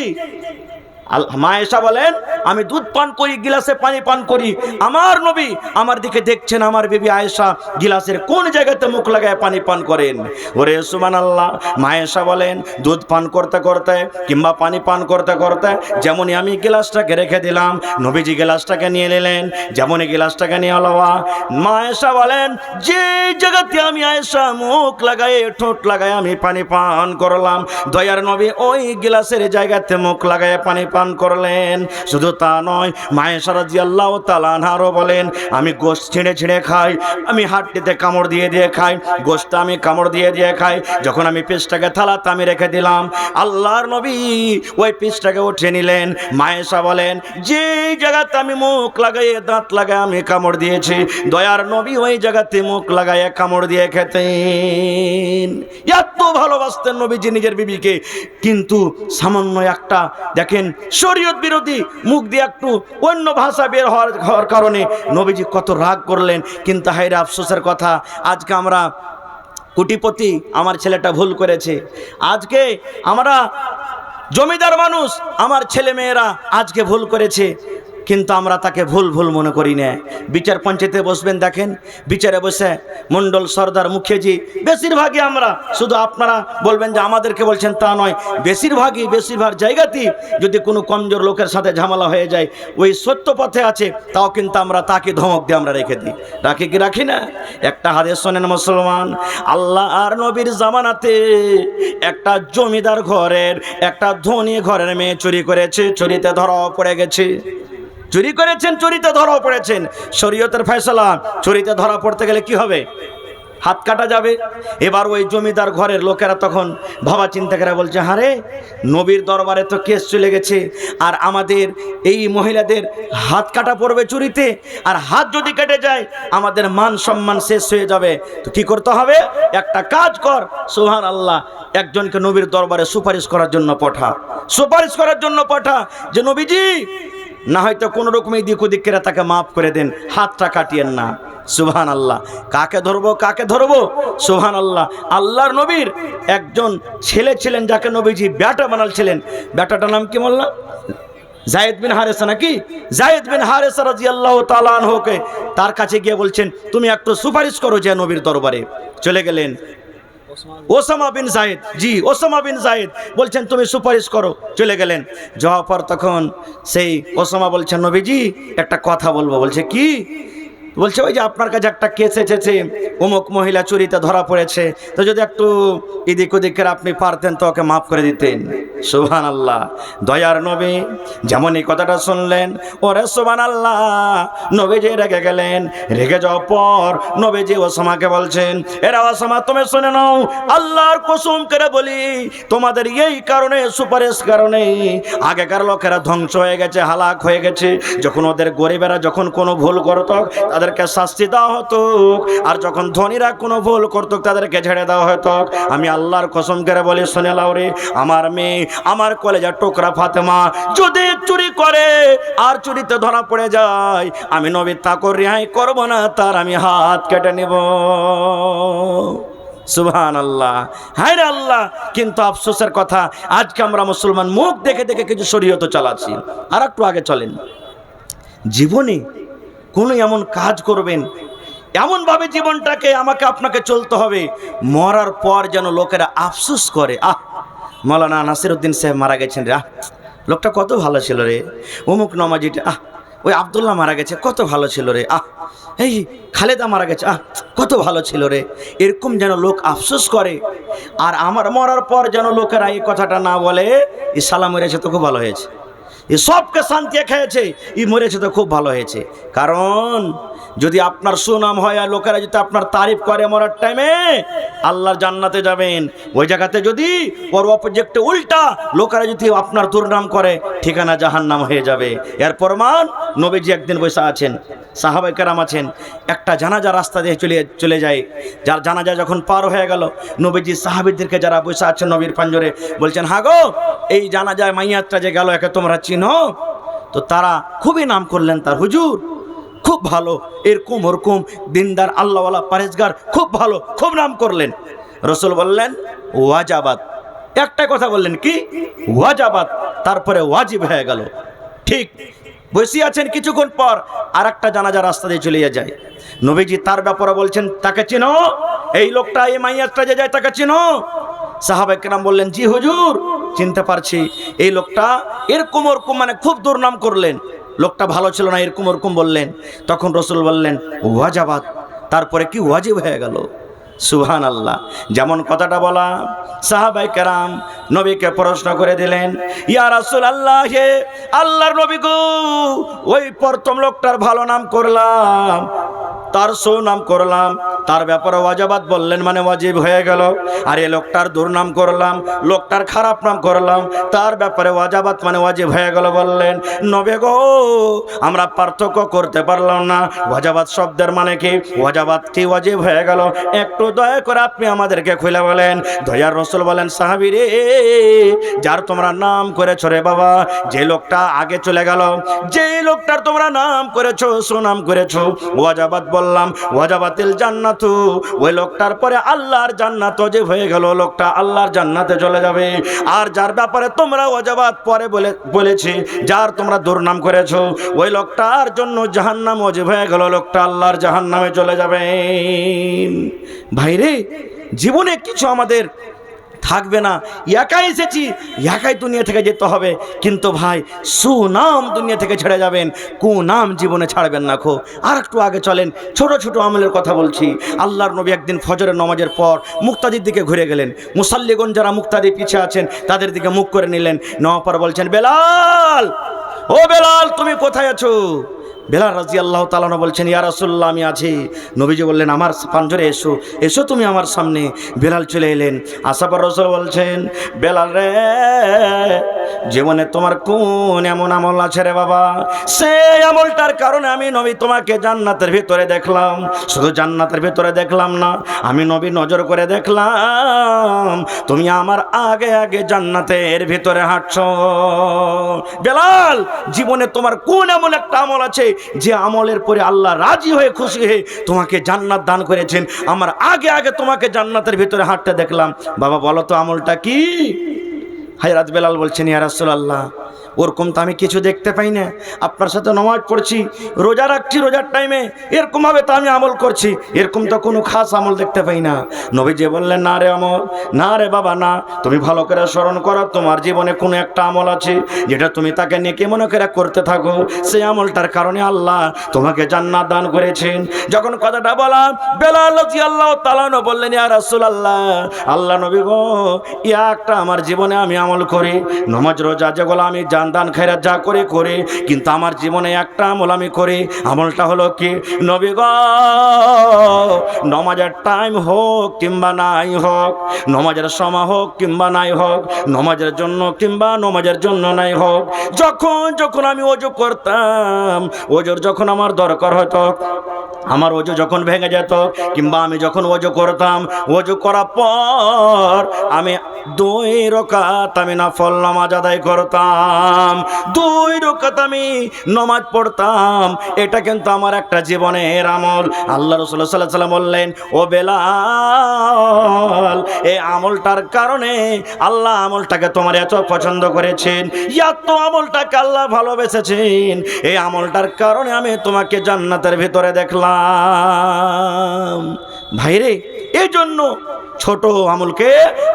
মা আয়েশা বলেন, আমি দুধ পান করি, গিলাসে পানি পান করি, আমার নবী আমার দিকে দেখছেন, আমার বিবি আয়েশা গিলাসের কোন জায়গাতে মুখ লাগায় পানি পান করেন। ওরে সুবহানাল্লাহ। মা আয়েশা বলেন, দুধ পান করতে করতে কিংবা পানি পান করতে করতে যেমনই আমি গিলাসটাকে রেখে দিলাম, নবীজি গিলাসটাকে নিয়ে নিলেন, যেমনই গিলাসটাকে নিয়ে লওয়া, মা আয়েশা বলেন, যে জায়গাতে আমি আয়েশা মুখ লাগায় ঠোঁট লাগায় আমি পানি পান করলাম, দয়ার নবী ওই গিলাসের জায়গাতে মুখ লাগায় পানি পান করলেন। শুধু তা নয়, মা আয়েশা রাদিয়াল্লাহু তাআলা আনহারও বলেন, আমি গোশত ছিঁড়ে ছিঁড়ে খাই, আমি হাড্ডিতে কামড় দিয়ে দিয়ে খাই, গোশত আমি কামড় দিয়ে দিয়ে খাই। যখন আমি পিসটাকে থালাতে আমি রেখে দিলাম, আল্লাহর নবী ওই পিসটাকে উঠে নিলেন। মা আয়েশা বলেন, যে জায়গাতে আমি মুখ লাগাই দাঁত লাগায় আমি কামড় দিয়েছি, দয়ার নবী ওই জায়গাতে মুখ লাগায় কামড় দিয়ে খেতেন। এত ভালোবাসতেন নবীজি নিজের বিবিকে। কিন্তু সামান্য একটা দেখেন শরীয়ত বিরোধী মুখ দিয়ে একটু অন্য ভাষা বের হওয়ার কারণে নবীজি কত রাগ করলেন। কিন্তু হায়রে আফসোসের কথা, আজকে আমরা কোটিপতি, আমার ছেলেটা ভুল করেছে, আজকে আমরা জমিদার মানুষ, আমার ছেলে মেয়েরা আজকে ভুল করেছে, কিন্তু আমরা তাকে ভুল ভুল মনে করি না। বিচার পঞ্চায়েতে বসবেন, দেখেন বিচারে বসে মণ্ডল সর্দার মুখিয়াজি, বেশিরভাগই আমরা, শুধু আপনারা বলবেন যে আমাদেরকে বলছেন তা নয়, বেশিরভাগ জায়গাতেই যদি কোনো কমজোর লোকের সাথে ঝামেলা হয়ে যায়, ওই সত্য পথে আছে তাও কিন্তু আমরা তাকে ধমক দিয়ে আমরা রেখে দিই। রাখি কি রাখি না? একটা হাদিস শোনেন মুসলমান, আল্লাহ আর নবীর জামানাতে একটা জমিদার ঘরের একটা ধনী ঘরের মেয়ে চুরি করেছে, চুরিতে ধরা পড়ে গেছে। চুরি করেছেন, চুরিতে ধরা পড়েছেন, শরীয়তের ফয়সালা, চুরিতে ধরা পড়তে গেলে কি হবে? হাত কাটা যাবে। এবার ওই জমিদার ঘরের লোকেরা তখন ভাবা চিন্তা করে বলছে, হারে নবীর দরবারে তো কেস চলে গেছে, আর আমাদের এই মহিলাদের হাত কাটা পড়বে চুরিতে, আর হাত যদি কেটে যায় আমাদের মান সম্মান শেষ হয়ে যাবে। তো কি করতে হবে? একটা কাজ কর, সুবহানাল্লাহ, একজনকে নবীর দরবারে সুপারিশ করার জন্য পাঠা, যে নবীজি না হয়তো কোনো রকমের দিক ওদিক করে তাকে মাফ করে দেন, হাতটা কাটিয়েন না। সুবহানাল্লাহ। কাকে ধরবো? সুবহানাল্লাহ। আল্লাহর নবীর একজন ছেলে ছিলেন যাকে নবীজি বেটা বানালছিলেন। বেটাটার নাম কি বললাম? যায়েদ বিন হারেসা, নাকি? যায়েদ বিন হারেসা রাদিয়াল্লাহু তাআলা আনহুকে তার কাছে গিয়ে বলছেন, তুমি একটু সুপারিশ করো যে নবীর দরবারে। চলে গেলেন Osama bin Zayd, Osama bin Zayd বলছেন তুমি সুপারিশ করো। চলে গেলেন, যাওয়ার পর তখন সেই ওসামা বলছেন, নবীজি একটা কথা বলবো। বলছে কি? বলছে ওই যে আপনার কাছে একটা কেস এসেছে, অমুক মহিলা চুরিতে ধরা পড়েছে, তো যদি একটু এদিক ওদিকের আপনি পারতেন তো ওকে মাফ করে দিতেন। সুবহানাল্লাহ। দয়ার নবী যেমন এই কথাটা শুনলেন, ওরে সুবহানাল্লাহ, নবীজি রেগে গেলেন। রেগে যাওয়ার পর নবীজি ওসামাকে বলছেন, এরা ওসামা তুমি শুনে নাও, আল্লাহর কসম করে বলি, তোমাদের এই কারণে সুপারিশ কারণে আগেকার লোকেরা ধ্বংস হয়ে গেছে, হালাক হয়ে গেছে। যখন ওদের গরিবেরা যখন কোনো ভুল করত তাদেরকে শাস্তি দেওয়া হতো, আর যখন ধনীরা কোনো ভুল করত তাদেরকে ছেড়ে দেওয়া হতো। আমি আল্লাহর কসম করে বলি, শুনে লাও রে, আমার মেয়ে, আমার কলেজার টুকরা ফাতেমা যদি চুরি করে আর চুরিতে ধরা পড়ে যায়, আমি নবী তাকে রেহাই করব না, তার আমি হাত কেটে নেব। সুবহানাল্লাহ। হায় রে আল্লাহ। কিন্তু আফসোসের কথা, আজকে আমরা মুসলমান মুখ দেখে দেখে কিছু শরীয়ত চালাচ্ছি। আর একটু আগে চলেন, জীবনে কোনো এমন কাজ করবেন, এমনভাবে জীবনটাকে আমাকে আপনাকে চলতে হবে, মরার পর যেন লোকেরা আফসোস করে, মাওলানা নাসিরউদ্দিন সাহেব মারা গেছেন রে, লোকটা কত ভালো ছিল রে, অমুক নমাজিটা, ওই আব্দুল্লাহ মারা গেছে, কত ভালো ছিল রে, এই খালেদা মারা গেছে, কত ভালো ছিল রে। এরকম যেন লোক আফসোস করে। আর আমার মরার পর যেন লোকেরা এই কথাটা না বলে, ই সালাম মেরেছে তো খুব ভালো হয়েছে, এ সবকে শান্তি খেয়েছে, ই মরেছে তো খুব ভালো হয়েছে। কারণ যদি আপনার সুনাম হয় আর লোকেরা যদি আপনার তারিফ করে মরার টাইমে, আল্লাহর জান্নাতে যাবেন। ওই জায়গাতে যদি ওর অপোজিটে উল্টা লোকেরা যদি আপনার দুর্নাম করে, ঠিকানা জাহান্নাম হয়ে যাবে। এর প্রমাণ নবীজি একদিন বসে আছেন, সাহাবায়ে কেরাম আছেন, একটা জানাজা রাস্তা দিয়ে চলে যায়। যার জানাজা যখন পার হয়ে গেল, নবীজি সাহাবীদেরকে যারা বসে আছেন নবীর পাঞ্জরে বলছেন, হা গো, এই জানাজায় মাইয়াতটা যে গেল একে তোমরা চিনো? তো তারা খুবই নাম করলেন তার, হুজুর খুব ভালো, এরকম ওরকম দিনদার আল্লাহওয়ালা পরেজগার, খুব ভালো, খুব নাম করলেন। রাসূল বললেন ওয়াজাবাত, একটা কথা বললেন, কি? ওয়াজাবাত, তারপরে ওয়াজিব হয়ে গেল। ঠিক বসে আছেন, কিছুক্ষণ পর আর একটা জানাজা রাস্তা দিয়ে চলে যায়। নবীজি তার ব্যাপারে বলছেন, তাকে চিনো? এই লোকটা, এই মাইয়াতটা যে যায়, তাকে চিনো? সাহাবায়ে কেরাম বললেন, জি হুজুর, চিনতে পারছি। এই লোকটা এরকম ওরকম, মানে খুব দুর্নাম করলেন, লোকটা ভালো ছিল না, এরকম ওরকম বললেন। তখন রাসূল বললেন, ওয়াজাবাত, তারপরে কি ওয়াজিব হয়ে গেল। সুবহানাল্লাহ। যেমন কথাটা বলা, সাহাবায়ে কেরাম নবীকে প্রশ্ন করে দিলেন, ইয়া রাসূলুল্লাহ, হে আল্লাহর নবী গো, ওই প্রথম লোকটার ভালো নাম করলাম, তার সুনাম করলাম, তার ব্যাপারে ওয়াজিবাত বললেন, মানে ওয়াজিব হয়ে গেল। আর এই লোকটার দুর্নাম করলাম, লোকটার খারাপ নাম করলাম, তার ব্যাপারে ওয়াজিবাত মানে ওয়াজিব হয়ে গেল। বললেন, নবী গো, আমরা পার্থক্য করতে পারলাম না, ওয়াজিবাত শব্দের মানে কি, ওয়াজিবাত কি ওয়াজিব হয়ে গেল, একটু দয়া করে আপনি আমাদেরকে খুলে বলেন। দয়ার রাসূল বলেন, সাহাবী রে, যার তোমরা নাম করেছো রে বাবা, যে লোকটা আগে চলে গেল, যে লোকটার তোমরা নাম করেছো, সুনাম করেছো, ওয়াজিবাত বললাম, ওয়াজাবাতিল জান্নাতু, ওই লোকটার পরে আল্লাহর জান্নাত ওয়াজিব হয়ে গেল, লোকটা আল্লাহর জান্নাতে চলে যাবে। আর যার ব্যাপারে তোমরা ওয়াজাবাত পরে বলেছি, যার তোমরা দুর্নাম করেছো, ওই লোকটার জন্য জাহান্নাম ওয়াজিব হয়ে গেল, লোকটা আল্লাহর জাহান্নামে চলে যাবে। ভাইরে, জীবনে কিছু আমাদের থাকবে না, একাই এসেছি, একাই দুনিয়া থেকে যেতে হবে। কিন্তু ভাই, সুনাম দুনিয়া থেকে ছেড়ে যাবেন, কুনাম জীবনে ছাড়বেন না। আর একটু আগে চলেন, ছোট ছোট আমলের কথা বলছি। আল্লাহর নবী একদিন ফজরের নামাজের পর মুক্তাদির দিকে ঘুরে গেলেন। মুসাল্লিগণ যারা মুক্তাদির পিছে আছেন, তাদের দিকে মুখ করে নিলেন। নেওয়ার পর বলছেন, বেলাল, ও বেলাল, তুমি কোথায় আছো? বেলাল রাদিয়াল্লাহু তাআলা বলছেন, ইয়া রাসূলুল্লাহ, আমি আছি। নবীজি বললেন, আমার পাঞ্জরে এসো, এসো তুমি আমার সামনে। বেলাল চলে এলেন। আসার পর রাসূল বলছেন, বেলাল রে, জীবনে তোমার কোন এমন আমল আছে রে বাবা, সেই আমলটার কারণে আমি নবী তোমাকে জান্নাতের ভিতরে দেখলাম। শুধু জান্নাতের ভিতরে দেখলাম না, আমি নবী নজর করে দেখলাম তুমি আমার আগে আগে জান্নাতের ভিতরে হাঁটছো। বেলাল, জীবনে তোমার কোন এমন একটা আমল আছে, যে আমলের পরে আল্লাহ রাজি হয়ে খুশি হয়ে তোমাকে জান্নাত দান করেছেন? আমার আগে আগে তোমাকে জান্নাতের ভিতরে হাঁটতে দেখলাম। বাবা বলো তো আমলটা কি? হযরত বেলাল বলছেন, ইয়া রাসূলুল্লাহ, ওরকম তো আমি কিছু দেখতে পাই না। আপনার সাথে নামাজ পড়ছি, রোজা রাখছি, রোজার টাইমে এরকমভাবে তো আমি আমল করছি, এরকম তো কোনো খাস আমল দেখতে পাই না। নবীজি বললেন, না রে আমল, না রে বাবা, না। তুমি ভালো করে স্মরণ করো, তোমার জীবনে কোনো একটা আমল আছে, যেটা তুমি তাকে নেকি মনে করে করতে থাকো, সেই আমলটার কারণে আল্লাহ তোমাকে জান্নাত দান করেছেন। যখন কথাটা বলা, বেলাল রাদিয়াল্লাহু তাআলা বললেন, ইয়া রাসূলুল্লাহ, আল্লাহ নবী গো, ইয়া একটা আমার জীবনে আমি আমল করি, নামাজ রোজা যেগুলো আমি দান খায়রাত যা করে করি, কিন্তু আমার জীবনে একটা আমল আমি করি। আমলটা হলো কি, নবী গো, নামাজের টাইম হোক কিংবা নাই হোক, নামাজের সময় হোক কিংবা নাই হোক, নামাজের জন্য কিংবা নামাজের জন্য নাই হোক, যখন যখন আমি ওযু করতাম, ওযুর যখন আমার দরকার হতো, আমার ওযু যখন ভেঙে যেত, কিংবা আমি যখন ওযু করতাম, ওযু করার পর আমি 2 রাকাত আমি নফল নামাজ আদায় করতাম, 2 রাকাত আমি নামাজ পড়তাম। এটা কিন্তু আমার একটা জীবনের আমল। আল্লাহ রাসূল সাল্লাল্লাহু আলাইহি ওয়াসাল্লাম বললেন, ও বেলাল, এই আমলটার কারণে আল্লাহ আমলটাকে তোমার এত পছন্দ করেছেন, এত আমলটাকে আল্লাহ ভালোবেসেছেন, এই আমলটার কারণে আমি তোমাকে জান্নাতের ভিতরে দেখলাম। ভাইরে, এই জন্য ছোট আমলকে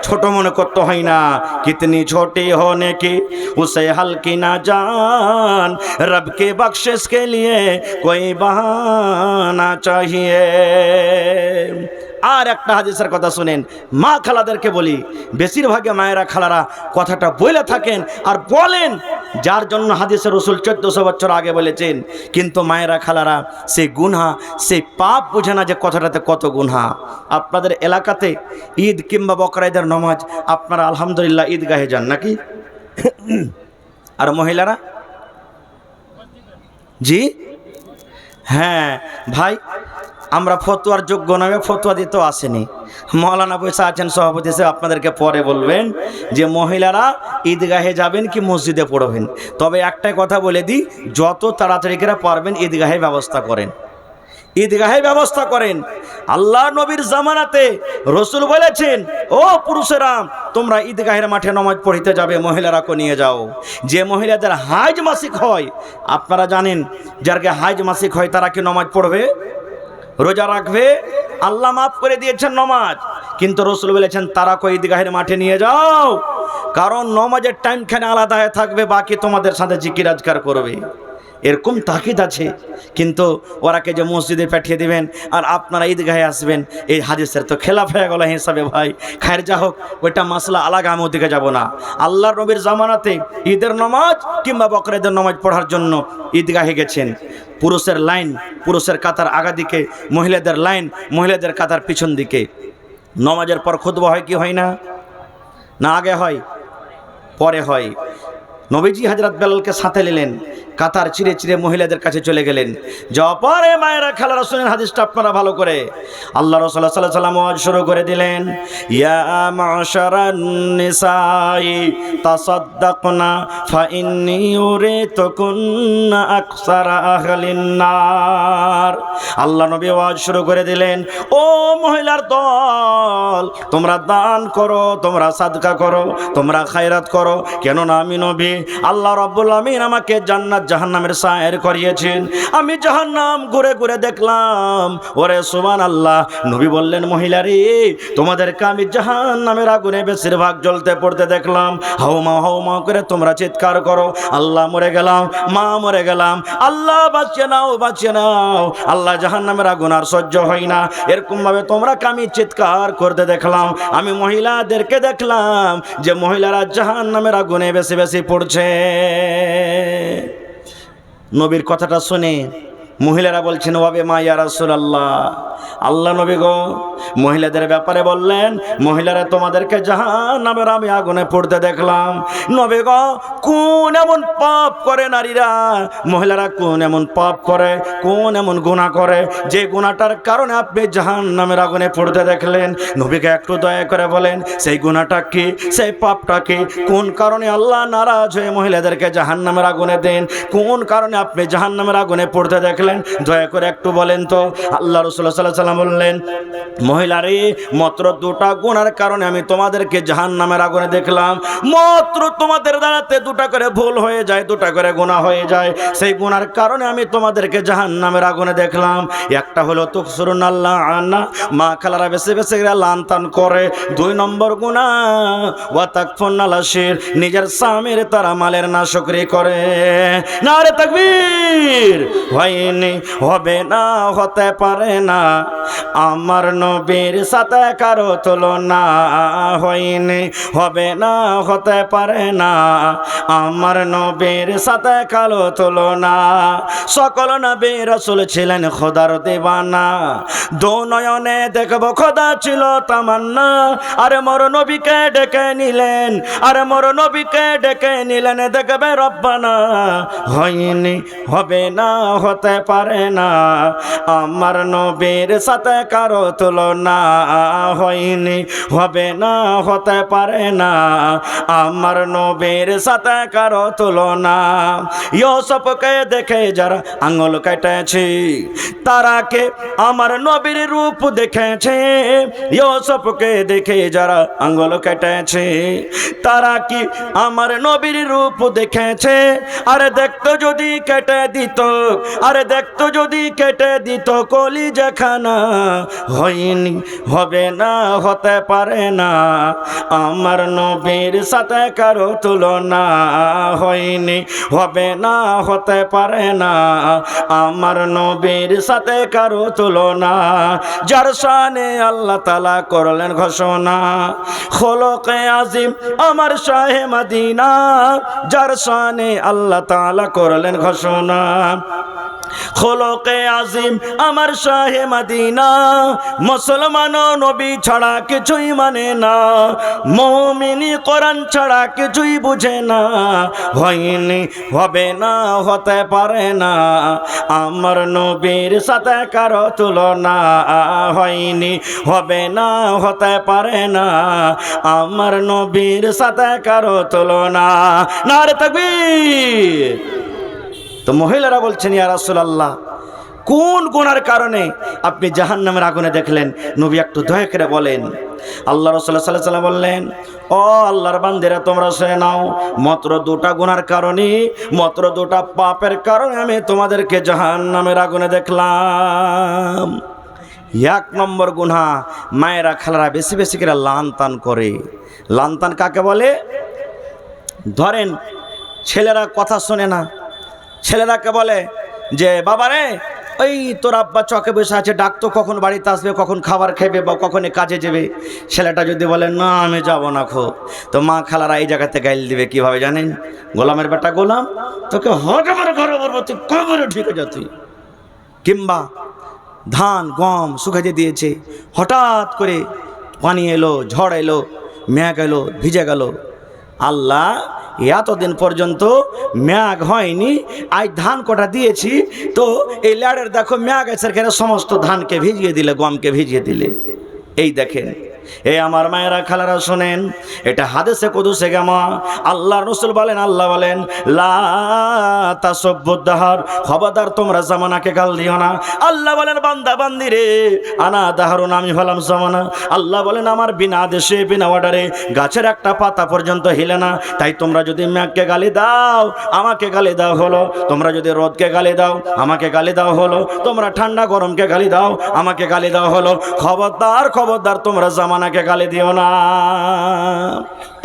ছোট মনে করতে হয় না। কিতনি ছোটি হোনে কি উসে হালকি না জান, রব কে বখশিশ কে লিয়ে কোই বাহানা চাহিয়ে। আর একটা হাদিসের কথা শুনেন, মা খালাদেরকে বলি, বেশিরভাগে মায়েরা খালারা কথাটা বলে থাকেন আর বলেন, যার জন্য হাদিসের রাসূল 1400 বছর আগে বলেছেন, কিন্তু মায়েরা খালারা সেই গুনাহ, সেই পাপ বুঝে না যে কথাটাতে কত গুনাহ। আপনাদের এলাকাতে ঈদ কিংবা বকরা ঈদের নামাজ আপনারা আলহামদুলিল্লাহ ঈদগাহে যান নাকি? আর মহিলারা? জি হ্যাঁ ভাই, আমরা ফতোয়ার যোগ্য নয়, ফতোয়া দিতেও আসেনি। মৌলানা বসে আছেন সভাপতি হিসেবে, আপনাদেরকে পরে বলবেন যে মহিলারা ঈদগাহে যাবেন কি মসজিদে পড়বেন। তবে একটাই কথা বলে দিই, যত তাড়াতাড়ি করে পারবেন ঈদগাহে ব্যবস্থা করেন। ঈদগাহে ব্যবস্থা করেন। আল্লাহ নবীর জামানাতে রসুল বলেছেন, ও পুরুষেরা তোমরা ঈদগাহের মাঠে নামাজ পড়িতে যাবে, মহিলারাকে নিয়ে যাও। যে মহিলাদের হাইজ মাসিক হয়, আপনারা জানেন যারকে হাইজ মাসিক হয় তারা কি নামাজ পড়বে, রোজা রাখবে? আল্লাহ মাফ করে দিয়েছেন নামাজ, কিন্তু রসুল বলেছেন তারাকে ঈদগাহের মাঠে নিয়ে যাও, কারণ নামাজের টাইমখানে আলাদা হয়ে থাকবে, বাকি তোমাদের সাথে জিকির আজকার করবে। এরকম তাকিদ আছে, কিন্তু ওরাকে যে মসজিদে পাঠিয়ে দিবেন আর আপনারা ঈদগাহে আসবেন, এই হাদিসের তো খেলাফ হয়ে গেল হিসাবে ভাই। খায়ের যা হোক, ওইটা মাসলা আলাদা, আমি ওদিকে যাব না। আল্লাহর নবীর জামানাতে ঈদের নামাজ কিংবা বকরিদের নামাজ পড়ার জন্য ঈদগাহে গেছেন। পুরুষের লাইন, পুরুষের কাতার আগা দিকে, মহিলাদের লাইন, মহিলাদের কাতার পিছন দিকে। নামাজের পর খুতবা হয় কি হয় না? না আগে হয়, পরে হয়। নবীজি হযরত বেলালকে সাথে নিলেন, কাতার চিরে চিরে মহিলাদের কাছে চলে গেলেন। যাওয়ার পরে মায়েরা খালারা শুনেন হাদিসটা আপনারা ভালো করে। আল্লাহ রাসূল সাল্লাল্লাহু আলাইহি ওয়াসাল্লাম ওয়াজ শুরু করে দিলেন, ইয়া মা'শারান নিসাই তাসাদ্দাকনা ফাইন্নী উরিতুকুন্না আকসারা আহলিন নার। আল্লাহ নবী ওয়াজ শুরু করে দিলেন, ও মহিলার দল, তোমরা দান করো, তোমরা সাদকা করো, তোমরা খায়রাত করো, কেননা আমি নবী আল্লাহ রাব্বুল আমিন আমাকে জান্নাত জাহান্নামের সায়ের করিয়েছেন। আমি জাহান্নাম ঘুরে ঘুরে দেখলাম। ওরে সুবহানাল্লাহ। নবী বললেন, মহিলারে তোমাদেরকে আমি জাহান্নামের আগুনে বেশিরভাগ জ্বলতে পড়তে দেখলাম। হাউমা হাউমা করে তোমরা চিৎকার করো, আল্লাহ মরে গেলাম, মা মরে গেলাম, আল্লাহ বাঁচিয়ে নাও, বাঁচিয়ে নাও, আল্লাহ জাহান্নামের আগুন আর সহ্য হয় না। এরকম ভাবে তোমরা আমি চিৎকার করতে দেখলাম। আমি মহিলাদেরকে দেখলাম যে মহিলারা জাহান্নামের আগুনে বেশি বেশি পড়ছে। নবীর কথাটা শুনে মহিলারা বলছেন, ওয়াবে মা ইয়া রাসূলুল্লাহ, আল্লাহ নবী গো, মহিলাদের ব্যাপারে বললেন, মহিলারা তোমাদেরকে জাহান্নামের আমি আগুনে পড়তে দেখলাম। নবী গো, কোন এমন পাপ করে নারীরা, মহিলারা কোন এমন পাপ করে, কোন এমন গুনাহ করে যে গুনাহটার কারণে আপনি জাহান্নামের আগুনে পড়তে দেখলেন? নবীকে একটু দয়া করে বলেন, সেই গুনাহটা কি, সেই পাপটা কি, কোন কারণে আল্লাহ নারাজ হয়ে মহিলাদেরকে জাহান্নামের আগুনে দেন, কোন কারণে আপনি জাহান্নামের আগুনে পড়তে দেখলেন? দয়া করে একটু বলেন তো। আল্লাহ রাসূল সাল্লাল্লাহু আলাইহি ওয়াসাল্লাম বললেন, মহিলারে মাত্র দুটা গুনার কারণে আমি তোমাদেরকে জাহান্নামের আগুনে দেখলাম। মাত্র তোমাদের দ্বারাতে দুটা করে ভুল হয়ে যায়, দুটা করে গুনাহ হয়ে যায়, সেই গুনার কারণে আমি তোমাদেরকে জাহান্নামের আগুনে দেখলাম। একটা হলো তুকসুরুন আল্লাহ আনা, মা খালারা বেশি বেশি করে লানতান করে। 2 নম্বর গুনাহ ওয়া তাকফুন আলাশির, নিজের স্বামীর তারা মালের নাশকরি করে। নারে তাকবীর। হয়নি, হবে না, হতে পারে না, আমার নবীর সাথে কারো তুলনা। হয়নি, হবে না, হতে পারে না, আমার নবীর সাথে কারো তুলনা। সকল নবী রাসূল ছিলেন খোদার দিওয়ানা, দু নয়নে দেখব খোদা ছিল তামান্না। আরে মোর নবীকে ডেকে নিলেন, আরে মোর নবীকে ডেকে নিলেন, দেখবে রব্বানা। হয়নি, হবে না, হতে পারে না, আমার নবীর সাথে কারো তুলনা। হয়নি, হবে না, হতে পারে না, আমার নবীর সাথে কারো তুলনা। ইউসুফকে দেখে যারা আঙুল কেটেছে, তারাকে আমার নবীর রূপ দেখেছে। ইউসুফকে দেখে যারা আঙুল কেটেছে, তারা কি আমার নবীর রূপ দেখেছে? আরে দেখতো যদি কেটে দিত, আরে দেখতো যদি কেটে দিত কলিজাখানা। হয়নি, হবে না, হতে পারে না, আমার নবীর সাথে কারো তুলনা। হয়নি, হবে না, হতে পারে না, আমার নবীর সাথে কারো তুলনা। যার শানে আল্লাহ তাআলা করলেন ঘোষণা, খোলকে আজিম আমার শাহে মদিনা। যার শানে আল্লাহ তাআলা করলেন ঘোষণা, খোলকে আজিম আমার শাহে মদিনা। মুসলমান নবী ছাড়া কিছুই মানে না, মুমিনি কোরআন ছাড়া কিছুই বুঝে না। হয়নি, হবে না, হতে পারে না, আমার নবীর সাথে কারো তুলনা। হয়নি, হবে না, হতে পারে না, আমার নবীর সাথে কারো তুলনা। নারে তাকবীর। তো মহিলারা বলছেন, ইয়া রাসূলুল্লাহ, কোন গুনার কারণে আপনি জাহান্নামের আগুনে দেখলেন? নবী একটু দয়া করে বলেন। আল্লাহ রাসূলুল্লাহ সাল্লাল্লাহু আলাইহি ওয়াসাল্লাম বললেন, ও আল্লাহর বান্দারা, তোমরা শুনে নাও, মাত্র দুটা গুনার কারণে, মাত্র দুটা পাপের কারণে আমি তোমাদেরকে জাহান্নামের আগুনে দেখলাম। এক নম্বর গুনাহ, মায়েরা খালারা বেশি বেশি করে লানতান করে। লানতান কাকে বলে? ধরেন ছেলেরা কথা শোনে না, ছেলেরাকে বলে যে বাবারে, ওই তোর আব্বা চকে বসে আছে, ডাকতো কখন বাড়িতে আসবে, কখন খাবার খাবে বা কখন কাজে যাবে। ছেলেটা যদি বলে না আমি যাব না খো, তো মা খালারা এই জায়গাতে গাইল দিবে কিভাবে জানেন? গোলামের বেটা গোলাম, তোকে হঠাৎ ঘরে বলবো, তুই কবরে ঢুকে যা তুই। কিংবা ধান গম শুকাতে দিয়েছে, হঠাৎ করে পানি এলো, ঝড় এলো, মেঘ এলো, ভিজে গেল। আল্লাহ এতদিন পর্যন্ত মেঘ হয়নি, আজ ধান কটা দিয়েছি, তো এই ল্যাডের দেখো মেঘ এসে সমস্ত ধানকে ভিজিয়ে দিলে, গমকে ভিজিয়ে দিলে। এই দেখেন, এ আমার মায়েরা খালারা শোনেন, এটা হাদিসে কুদসে গামা আল্লাহর রাসূল বলেন, আল্লাহ বলেন, লা তাসাব্বুদ্দাহার, খবরদার তোমরা জামানাকে গাল দিও না। আল্লাহ বলেন, বান্দা বান্দি রে, আনা দাহরুন, আমি হলাম জামানা। আল্লাহ বলেন, আমার বিনা আদেশে বিনা অর্ডারে গাছের একটা পাতা পর্যন্ত হিলে না। তাই তোমরা যদি মেঘকে গালি দাও, আমাকে গালি দাও হলো। তোমরা যদি রোদকে গালি দাও, আমাকে গালি দাও হলো। তোমরা ঠান্ডা গরমকে গালি দাও, আমাকে গালি দাও হলো। খবরদার খবরদার তোমরা জামানাকে গালি দিও না।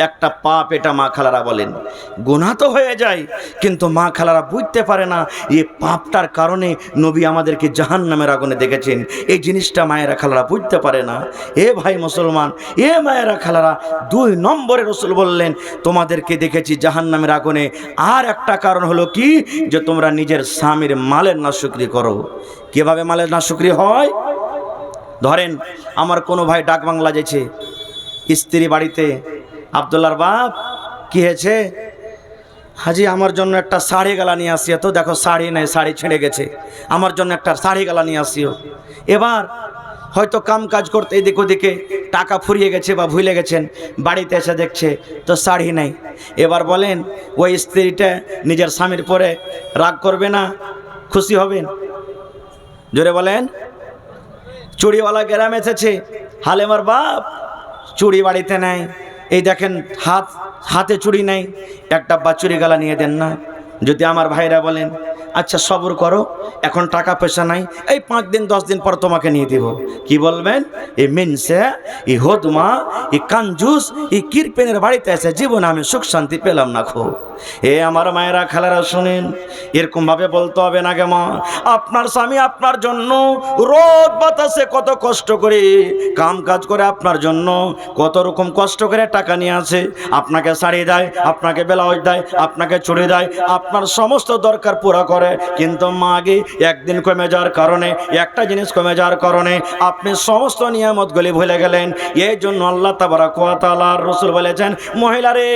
একটা পাপ এটা মা খালারা বলেন। গুনাহ তো হয়ে যায়, কিন্তু মা খালারা বুঝতে পারে না এই পাপটার কারণে নবী আমাদেরকে জাহান্নামের আগুনে দেখেছেন। এই জিনিসটা মায়েরা খালারা বুঝতে পারে না। এ ভাই মুসলমান, এ মায়েরা খালারা, 2 নম্বরে রাসূল বললেন, তোমাদেরকে দেখেছি জাহান্নামের আগুনে। আর একটা কারণ হলো কি, যে তোমরা নিজের স্বামীর মালের নাশুকরি করো। কিভাবে মালের নাশুকরি হয়? ধরেন আমার কোনো ভাই ডাক বাংলা যেছে, স্ত্রী বাড়িতে, আব্দুল্লাহর বাপ কি হয়েছে? হাজি আমার জন্য একটা শাড়ি গালা নিয়ে আসিও তো। দেখো শাড়ি নেই, শাড়ি ছিঁড়ে গেছে, আমার জন্য একটা শাড়ি গালা নিয়ে আসিও। এবার হয়তো কাম কাজ করতে এদিক ওদিকে টাকা ফুরিয়ে গেছে বা ভুলে গেছেন, বাড়িতে এসে দেখছে তো শাড়ি নেই। এবার বলেন, ওই স্ত্রীটা নিজের স্বামীর পরে রাগ করবে না, খুশি হবেন? জোরে বলেন। চুড়িওয়ালা গ্রামে এসেছে, হালেমার বাপ চুড়ি বাড়িতে নেই, এই দেখেন হাতে চুড়ি নেই, একটা বা চুড়ি গালা নিয়ে দেন না। যদি আমার ভাইরা বলেন, আচ্ছা সবর করো, এখন টাকা পয়সা নাই, এই 5 দিন 10 দিন পর তোমাকে নিয়ে দিব, কি বলবেন? এই মিনসে, এই হদমা, এই কাঞ্জুস, এই কিরপেনের বাড়িতে এসে জীবনে আমি সুখ শান্তি পেলাম না খো। এ আমার মায়েরা খালারা শুনেন, এরকম ভাবে বলতে হবে না গে মা। আপনার স্বামী আপনার জন্য রোদ বাতাসে কত কষ্ট করে কাম কাজ করে, আপনার জন্য কত রকম কষ্ট করে টাকা নিয়ে আসে, আপনাকে শাড়ি দেয়, আপনাকে ব্লাউজ দেয়, আপনাকে চুড়ি দেয়, আপনার সমস্ত দরকার পুরো করে। কিন্তু মাগে একদিন কমে যাওয়ার কারণে, একটা জিনিস কমে যাওয়ার কারণে আপনি সমস্ত নিয়ামতগুলি ভুলে গেলেন। এই জন্য আল্লাহ তাবারাক ওয়া তাআলার রাসূল বলেছেন, মহিলারে,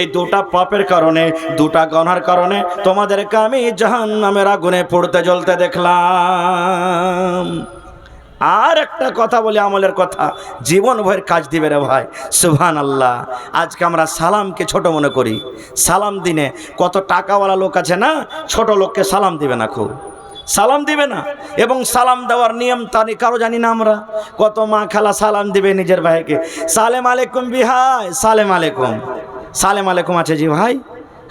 এই দুটা পাপের কারণে, দুটা গুনার কারণে তোমাদেরকে আমি জাহান্নামের আগুনে পড়তে জ্বলতে দেখলাম। আর একটা কথা বলি, আমলের কথা, জীবন ভয়ের কাজ দিবে রে ভাই। সুবহানাল্লাহ। আজকে আমরা সালামকে ছোট মনে করি। সালাম দিনে কত টাকাওয়ালা লোক আছে না, ছোট লোককে সালাম দিবে না, খুব সালাম দিবে না। এবং সালাম দেওয়ার নিয়ম তানি কারো জানি না আমরা। কত মা খালা সালাম দিবে নিজের ভাইকে, সালেম আলাইকুম বিহাই, সালেম আলাইকুম, সালেম আলাইকুম আছে জি ভাই।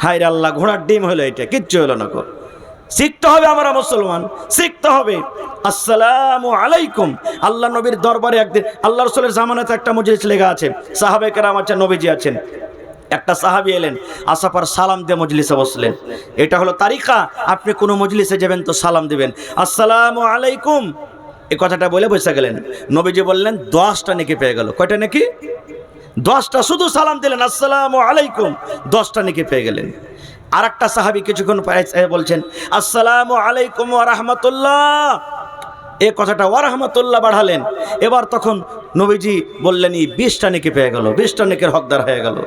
হাই রে আল্লাহ, ঘোড়ার ডিম হলো এটা, কিচ্ছু হলো না। শিখতে হবে, আমরা মুসলমান, শিখতে হবে। আসসালামু আলাইকুম। আল্লাহ নবীর দরবারে একদিন আল্লাহ রাসূলের জামানাতে একটা মজলিস লেখা আছে, সাহাবে কেরাম আছেন, নবীজি আছেন। একটা সাহাবী এলেন, আসার পর সালাম দিয়ে মজলিসে বসলেন। এটা হলো তারিকা, আপনি কোনো মজলিসে যাবেন তো সালাম দিবেন, আসসালামু আলাইকুম, এই কথাটা বলে বসে গেলেন। নবীজি বললেন 10টা নেকি পেয়ে গেল। কয়টা নেকি? 10টা। শুধু সালাম দিলেন আসসালামু আলাইকুম, 10টা নেকি পেয়ে গেলেন। আর একটা সাহাবী কিছুক্ষণ পরে বলছেন, আসসালামু আলাইকুম ওয়া রাহমাতুল্লাহ, এই কথাটা ওয়া রাহমাতুল্লাহ বাড়ালেন। এবার তখন নবীজি বললেন, 20টা নেকি পেয়ে গেল, 20টা নেকির হকদার হয়ে গেল।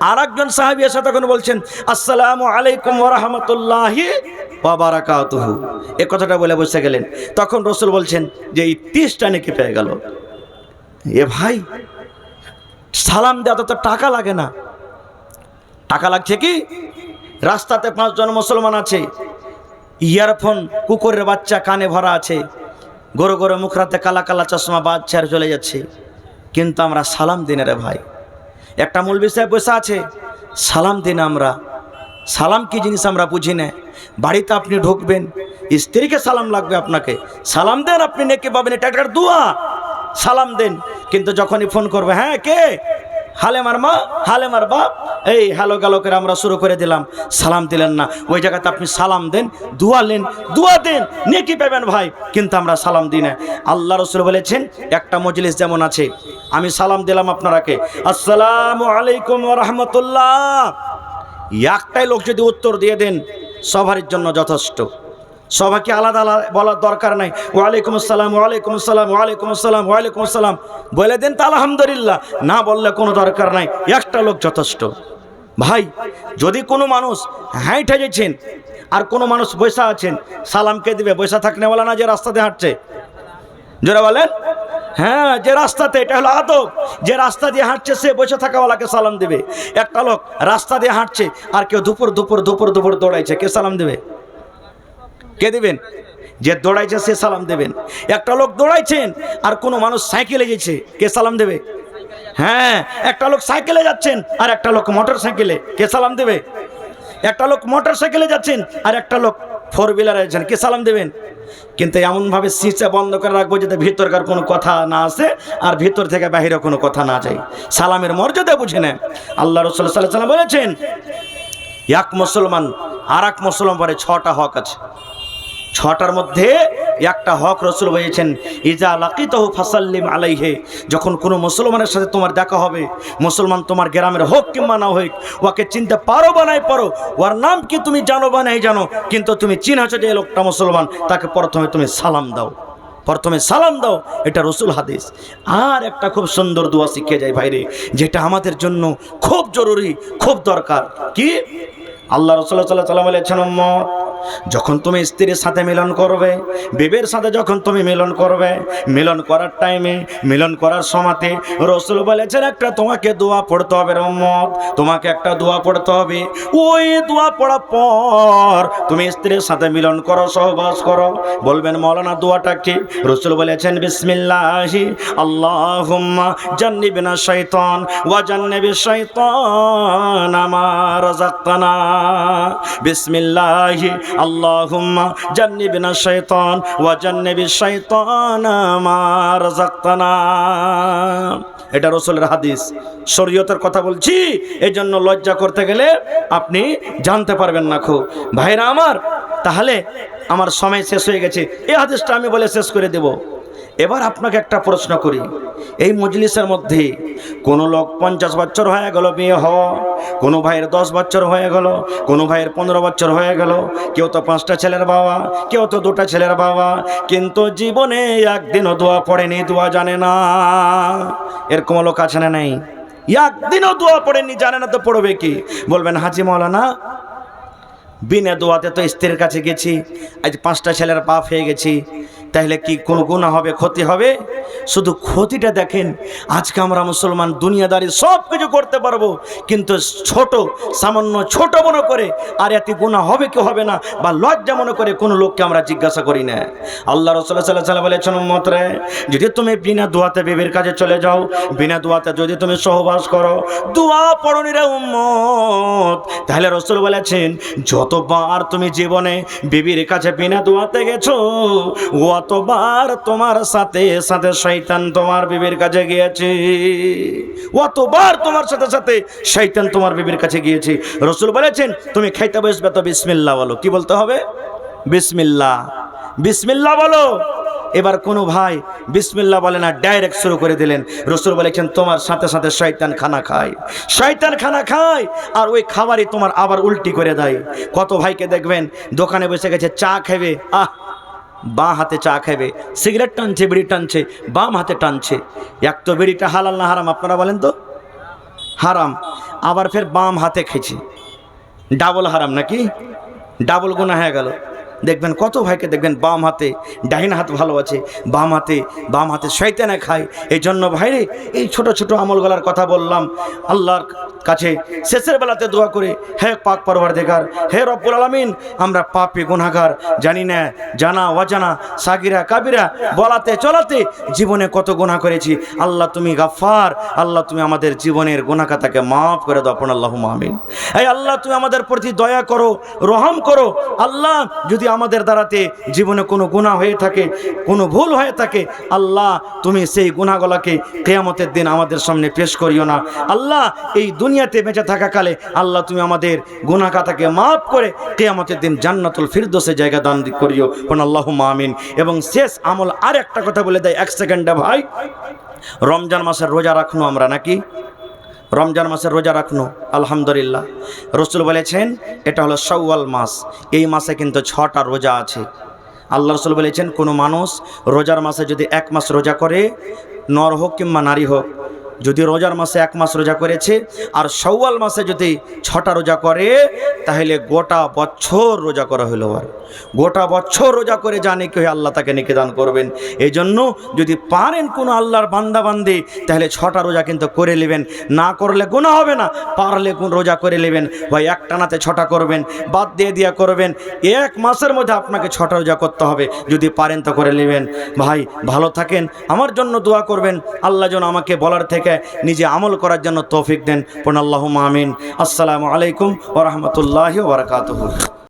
আর একজন সাহাবী এসে তখন বলছেন, আসসালামু আলাইকুম ওয়া রাহমাতুল্লাহি ওয়া বারাকাতুহু, এই কথাটা বলে বসে গেলেন। তখন রাসূল বলছেন যে এই 30টা নেকি পেয়ে গেল। এ ভাই, সালাম দেওয়া তো টাকা লাগে না। টাকা লাগছে কি? রাস্তাতে 5 জন মুসলমান আছে, ইয়ারফোন কুকুরের বাচ্চা কানে ভরা আছে, গরু গরু মুখরাতে কালা কালা চশমা বাচ্চা আর চলে যাচ্ছে, কিন্তু আমরা সালাম দিন রে ভাই। একটা মৌলভী সাহেব বসে আছে, সালাম দিন। আমরা সালাম কি জিনিস আমরা বুঝি না। বাড়িতে আপনি ঢুকবেন, স্ত্রীকে সালাম লাগবে, আপনাকে সালাম দেন, আপনি নেকি পাবেন, এটা একটা দোয়া, সালাম দেন। কিন্তু যখনই ফোন করবে, হ্যাঁ কে, হালে মার মা, হালে মার বাপ, এই হ্যালো গেলো করে আমরা শুরু করে দিলাম, সালাম দিলেন না। ওই জায়গাতে আপনি সালাম দেন, দোয়া নেন, দোয়া দেন, নেকি পাবেন ভাই, কিন্তু আমরা সালাম দিই না। আল্লাহ রাসূল বলেছেন, একটা মজলিস যেমন আছে, আমি সালাম দিলাম আপনারাকে, আসসালামু আলাইকুম ওয়া রাহমাতুল্লাহ, একটাই লোক যদি উত্তর দিয়ে দেন, সবার জন্য যথেষ্ট। সবাইকে আলাদা আলাদা বলার দরকার নাই, ওয়ালাইকুম আসসালাম, ওয়ালাইকুম আসসালাম, ওয়ালাইকুম আসসালাম, ওয়ালাইকুম আসসালাম বলে দেন তো আলহামদুলিল্লাহ, না বললে কোনো দরকার নাই, একটা লোক যথেষ্ট। ভাই যদি কোনো মানুষ হাঁটে গেছেন আর কোনো মানুষ বসে আছেন, সালাম কে দিবে? বসে থাকনে বলে না, যে রাস্তাতে হাঁটছে, জোরে বলেন, হ্যাঁ, যে রাস্তাতে, এটা হলো আদব। যে রাস্তা দিয়ে হাঁটছে সে বসে থাকাওয়ালাকে সালাম দিবে। একটা লোক রাস্তা দিয়ে হাঁটছে আর কেউ দুপুর দুপুর দুপুর দুপুর দৌড়াইছে, কে সালাম দেবে? কে দিবেন? যে দৌড়াইছে সে সালাম দেবেন। একটা লোক দৌড়াইছেন আর কোনো মানুষ সাইকেলে গেছে, কে সালাম দেবে? হ্যাঁ, একটা লোক সাইকেলে যাচ্ছেন আর একটা লোক মোটর সাইকেলে, কে সালাম দেবে? একটা লোক মোটর সাইকেলে যাচ্ছেন আর একটা লোক ফোর হুইলারে যাচ্ছেন, কে সালাম দেবেন? কিন্তু এমনভাবে সিসা বন্ধ করে রাখবো যাতে ভিতরকার কোনো কথা না আসে আর ভিতর থেকে বাহিরে কোনো কথা না যায়। সালামের মর্যাদা বুঝে নেন। আল্লাহ রাসূল সাল্লাল্লাহু আলাইহি ওয়াসাল্লাম বলেছেন, এক মুসলমান আর এক মুসলমান পরে 6টা হক আছে, 6টার মধ্যে একটা হক রাসূল বলেছেন, ইজা লাকিতাহু ফাসাল্লিম আলাইহি, যখন কোনো মুসলমানের সাথে তোমার দেখা হবে, মুসলমান তোমার গ্রামের হোক কিংবা না হোক, ওকে চিনতে পারো বা নাই পারো, ওর নাম কি তুমি জানো বা নাই জানো, কিন্তু তুমি চিনছো যে এই লোকটা মুসলমান, তাকে প্রথমে তুমি সালাম দাও, প্রথমে সালাম দাও। এটা রাসূল হাদিস। আর একটা খুব সুন্দর দোয়া শিখে যায় ভাইরে, যেটা আমাদের জন্য খুব জরুরি, খুব দরকার। কি? আল্লাহ রাসূল সাল্লাল্লাহু আলাইহি ওয়াসাল্লাম বলেছেন, উম্মত, যখন তুমি স্ত্রীর সাথে মিলন করবে, বিবির সাথে যখন তুমি মিলন করবে, মিলন করার টাইমে, মিলন করার সময়তে রাসূল বলেছেন একটা তোমাকে দোয়া পড়তে হবে রে উম্মত, তোমাকে একটা দোয়া পড়তে হবে। ওই দোয়া পড়ার পর তুমি স্ত্রীর সাথে মিলন করো, সহবাস করো, বলবেন মাওলানা দোয়াটা কি? রাসূল বলেছেন, বিসমিল্লাহি আল্লাহুম্মা জান্নিবনা শাইতান ওয়া জান্নিবিশ শাইতান মা রাযাকতানা, বিসমিল্লাহি আল্লাহুম্মা জান্নিবনা শাইতান ওয়া জান্নিবিশ শাইতান মা রাযাকতানা। এটা রাসূলের হাদিস, শরীয়তের কথা বলছি, এই জন্য লজ্জা করতে গেলে আপনি জানতে পারবেন না। খুব ভাইরা আমার, তাহলে আমার সময় শেষ হয়ে গেছে, এই হাদিসটা আমি বলে শেষ করে দেব। এবার আপনাকে একটা প্রশ্ন করি, এই মজলিসের মধ্যে কোনো লোক 50 বছর হয়ে গেল বিয়ে হওয়া, কোনো ভাইয়ের 10 বছর হয়ে গেল, কোনো ভাইয়ের 15 বছর হয়ে গেল, কেউ তো 5টা ছেলের বাবা, কেউ তো 2টা ছেলের বাবা, কিন্তু জীবনে একদিনও দোয়া পড়েনি, দোয়া জানে না। এরকম লোক আছে না নাই? একদিনও দোয়া পড়েনি, জানে না, তো পড়বে কি? বলবেন হাজি মাওলানা, বিনা দোয়াতে তো স্ত্রীর কাছে গেছি, আজ 5টা ছেলের বাপ হয়ে গেছি, তাহলে কি কোনো গুনাহ হবে, ক্ষতি হবে? শুধু ক্ষতিটা দেখেন, আজকে আমরা মুসলমান দুনিয়াদারি সব কিছু করতে পারবো, কিন্তু ছোট সামান্য ছোট মনে করে আর এত গুনাহ হবে কি হবে না, বা লজ্জা মনে করে কোনো লোককে আমরা জিজ্ঞাসা করি না। আল্লাহ রাসূল সাল্লাল্লাহু আলাইহি ওয়াসাল্লাম বলেছেন, উম্মত রে, যদি তুমি বিনা দোয়াতে বিবির কাছে চলে যাও, বিনা দোয়াতে যদি তুমি সহবাস করো, দোয়া পড়নি রে উম্মত, তাহলে রাসূল বলেছেন, যতবার তুমি জীবনে বিবির কাছে বিনা দোয়াতে গেছো, অতবার তোমার সাথে সাথে শয়তান তোমার বিবির কাছে গিয়েছে, অতবার তোমার সাথে সাথে শয়তান তোমার বিবির কাছে গিয়েছে। রাসূল বলেছেন, তুমি খাইতে বসবে তো বিসমিল্লাহ বলো। কি বলতে হবে? বিসমিল্লাহ, বিসমিল্লাহ বলো। এবার কোনো ভাই বিসমিল্লাহ বলে না, ডাইরেক্ট শুরু করে দিলেন। রাসূল বলেছেন, তোমার সাথে সাথে শয়তান খানা খায়, শয়তান খানা খায়, আর ওই খাবারই তোমার আবার উল্টি করে দেয়। কত ভাইকে দেখবেন দোকানে বসে গেছে, চা খাবে, বাঁ হাতে চা খাবে, সিগারেট টানছে, বিড়ি টানছে, বাম হাতে টানছে। এক তো বিড়িটা হালাল না হারাম? আপনারা বলেন তো। হারাম, আবার ফের বাম হাতে খেয়েছে, ডাবল হারাম নাকি? ডাবল গুনাহ হয়ে গেল। দেখবেন কত ভাইকে দেখবেন বাম হাতে ডাইন হাত ভালো আছে, বাম হাতে শয়তানে খায়। এই জন্য ভাইরে এই ছোট ছোট আমলগুলার কথা বললাম। আল্লাহর কাছে শেষের বেলাতে দোয়া করে, হে পাক পরওয়ারদিগার, হে রব্বুল আলামিন, আমরা পাপী গুনাহগার, জানি না জানা অজানা সাগিরা কাবিরা বলাতে চলাতে জীবনে কত গুনাহ করেছি। আল্লাহ তুমি গাফফার, আল্লাহ তুমি আমাদের জীবনের গুনাহ খাতাকে মাফ করে দাও, পড়ুন আল্লাহুম্মা আমিন। এই আল্লাহ তুমি আমাদের প্রতি দয়া করো, রহম করো। আল্লাহ যদি আমাদের দ্বারাতে জীবনে কোনো গুনাহ হয়ে থাকে, কোনো ভুল হয়ে থাকে, আল্লাহ তুমি সেই গুনাহগুলোকে কিয়ামতের দিন আমাদের সামনে পেশ করিও না। আল্লাহ এই দুনিয়াতে বেঁচে থাকাকালে আল্লাহ তুমি আমাদের গুনাহ খাতাকে মাফ করে কিয়ামতের দিন জান্নাতুল ফিরদৌসে জায়গা দান করিও, পড়ুন আল্লাহুম্মা আমিন। এবং শেষ আমল আর একটা কথা বলে দেয়, এক সেকেন্ডে ভাই, রমজান মাসের রোজা রাখনো আমরা নাকি? রমজান মাসের রোজা রাখনো আলহামদুলিল্লাহ। রাসূল বলেছেন এটা হলো শাওয়াল মাস, এই মাসে কিন্তু 6টা রোজা আছে। আল্লাহ রাসূল বলেছেন কোনো মানুষ রোজার মাসে যদি 1 মাস রোজা করে, নর হোক কিংবা নারী হোক, যদি রোজার মাসে 1 মাস রোজা করেছে আর শাওয়াল মাসে যদি 6টা রোজা করে, তাহলে গোটা বছর রোজা করা হলো। আর গোটা বছর রোজা করে জানে কি আল্লাহ তাকে নেকি দান করবেন। এই জন্য যদি পারেন কোনো আল্লাহর বান্দা বান্দি, তাহলে 6টা রোজা কিন্তু করে নেবেন, না করলে গুনাহ হবে না। পারলে কোন রোজা করে নেবেন ভাই, একটানাতে 6টা করবেন, বাদ দিয়ে দিয়া করবেন। 1 মাসের মধ্যে আপনাকে 6টা রোজা করতে হবে, যদি পারেন তো করে নেবেন। ভাই ভালো থাকেন, আমার জন্য দোয়া করবেন, আল্লাহ যেন আমাকে বলার থেকে নিজে আমল করার জন্য তৌফিক দেন, পড়ুন আল্লাহুম্মা আমিন। আসসালামু আলাইকুম ওয়া রাহমাতুল্লাহি ওয়া বারাকাতুহু।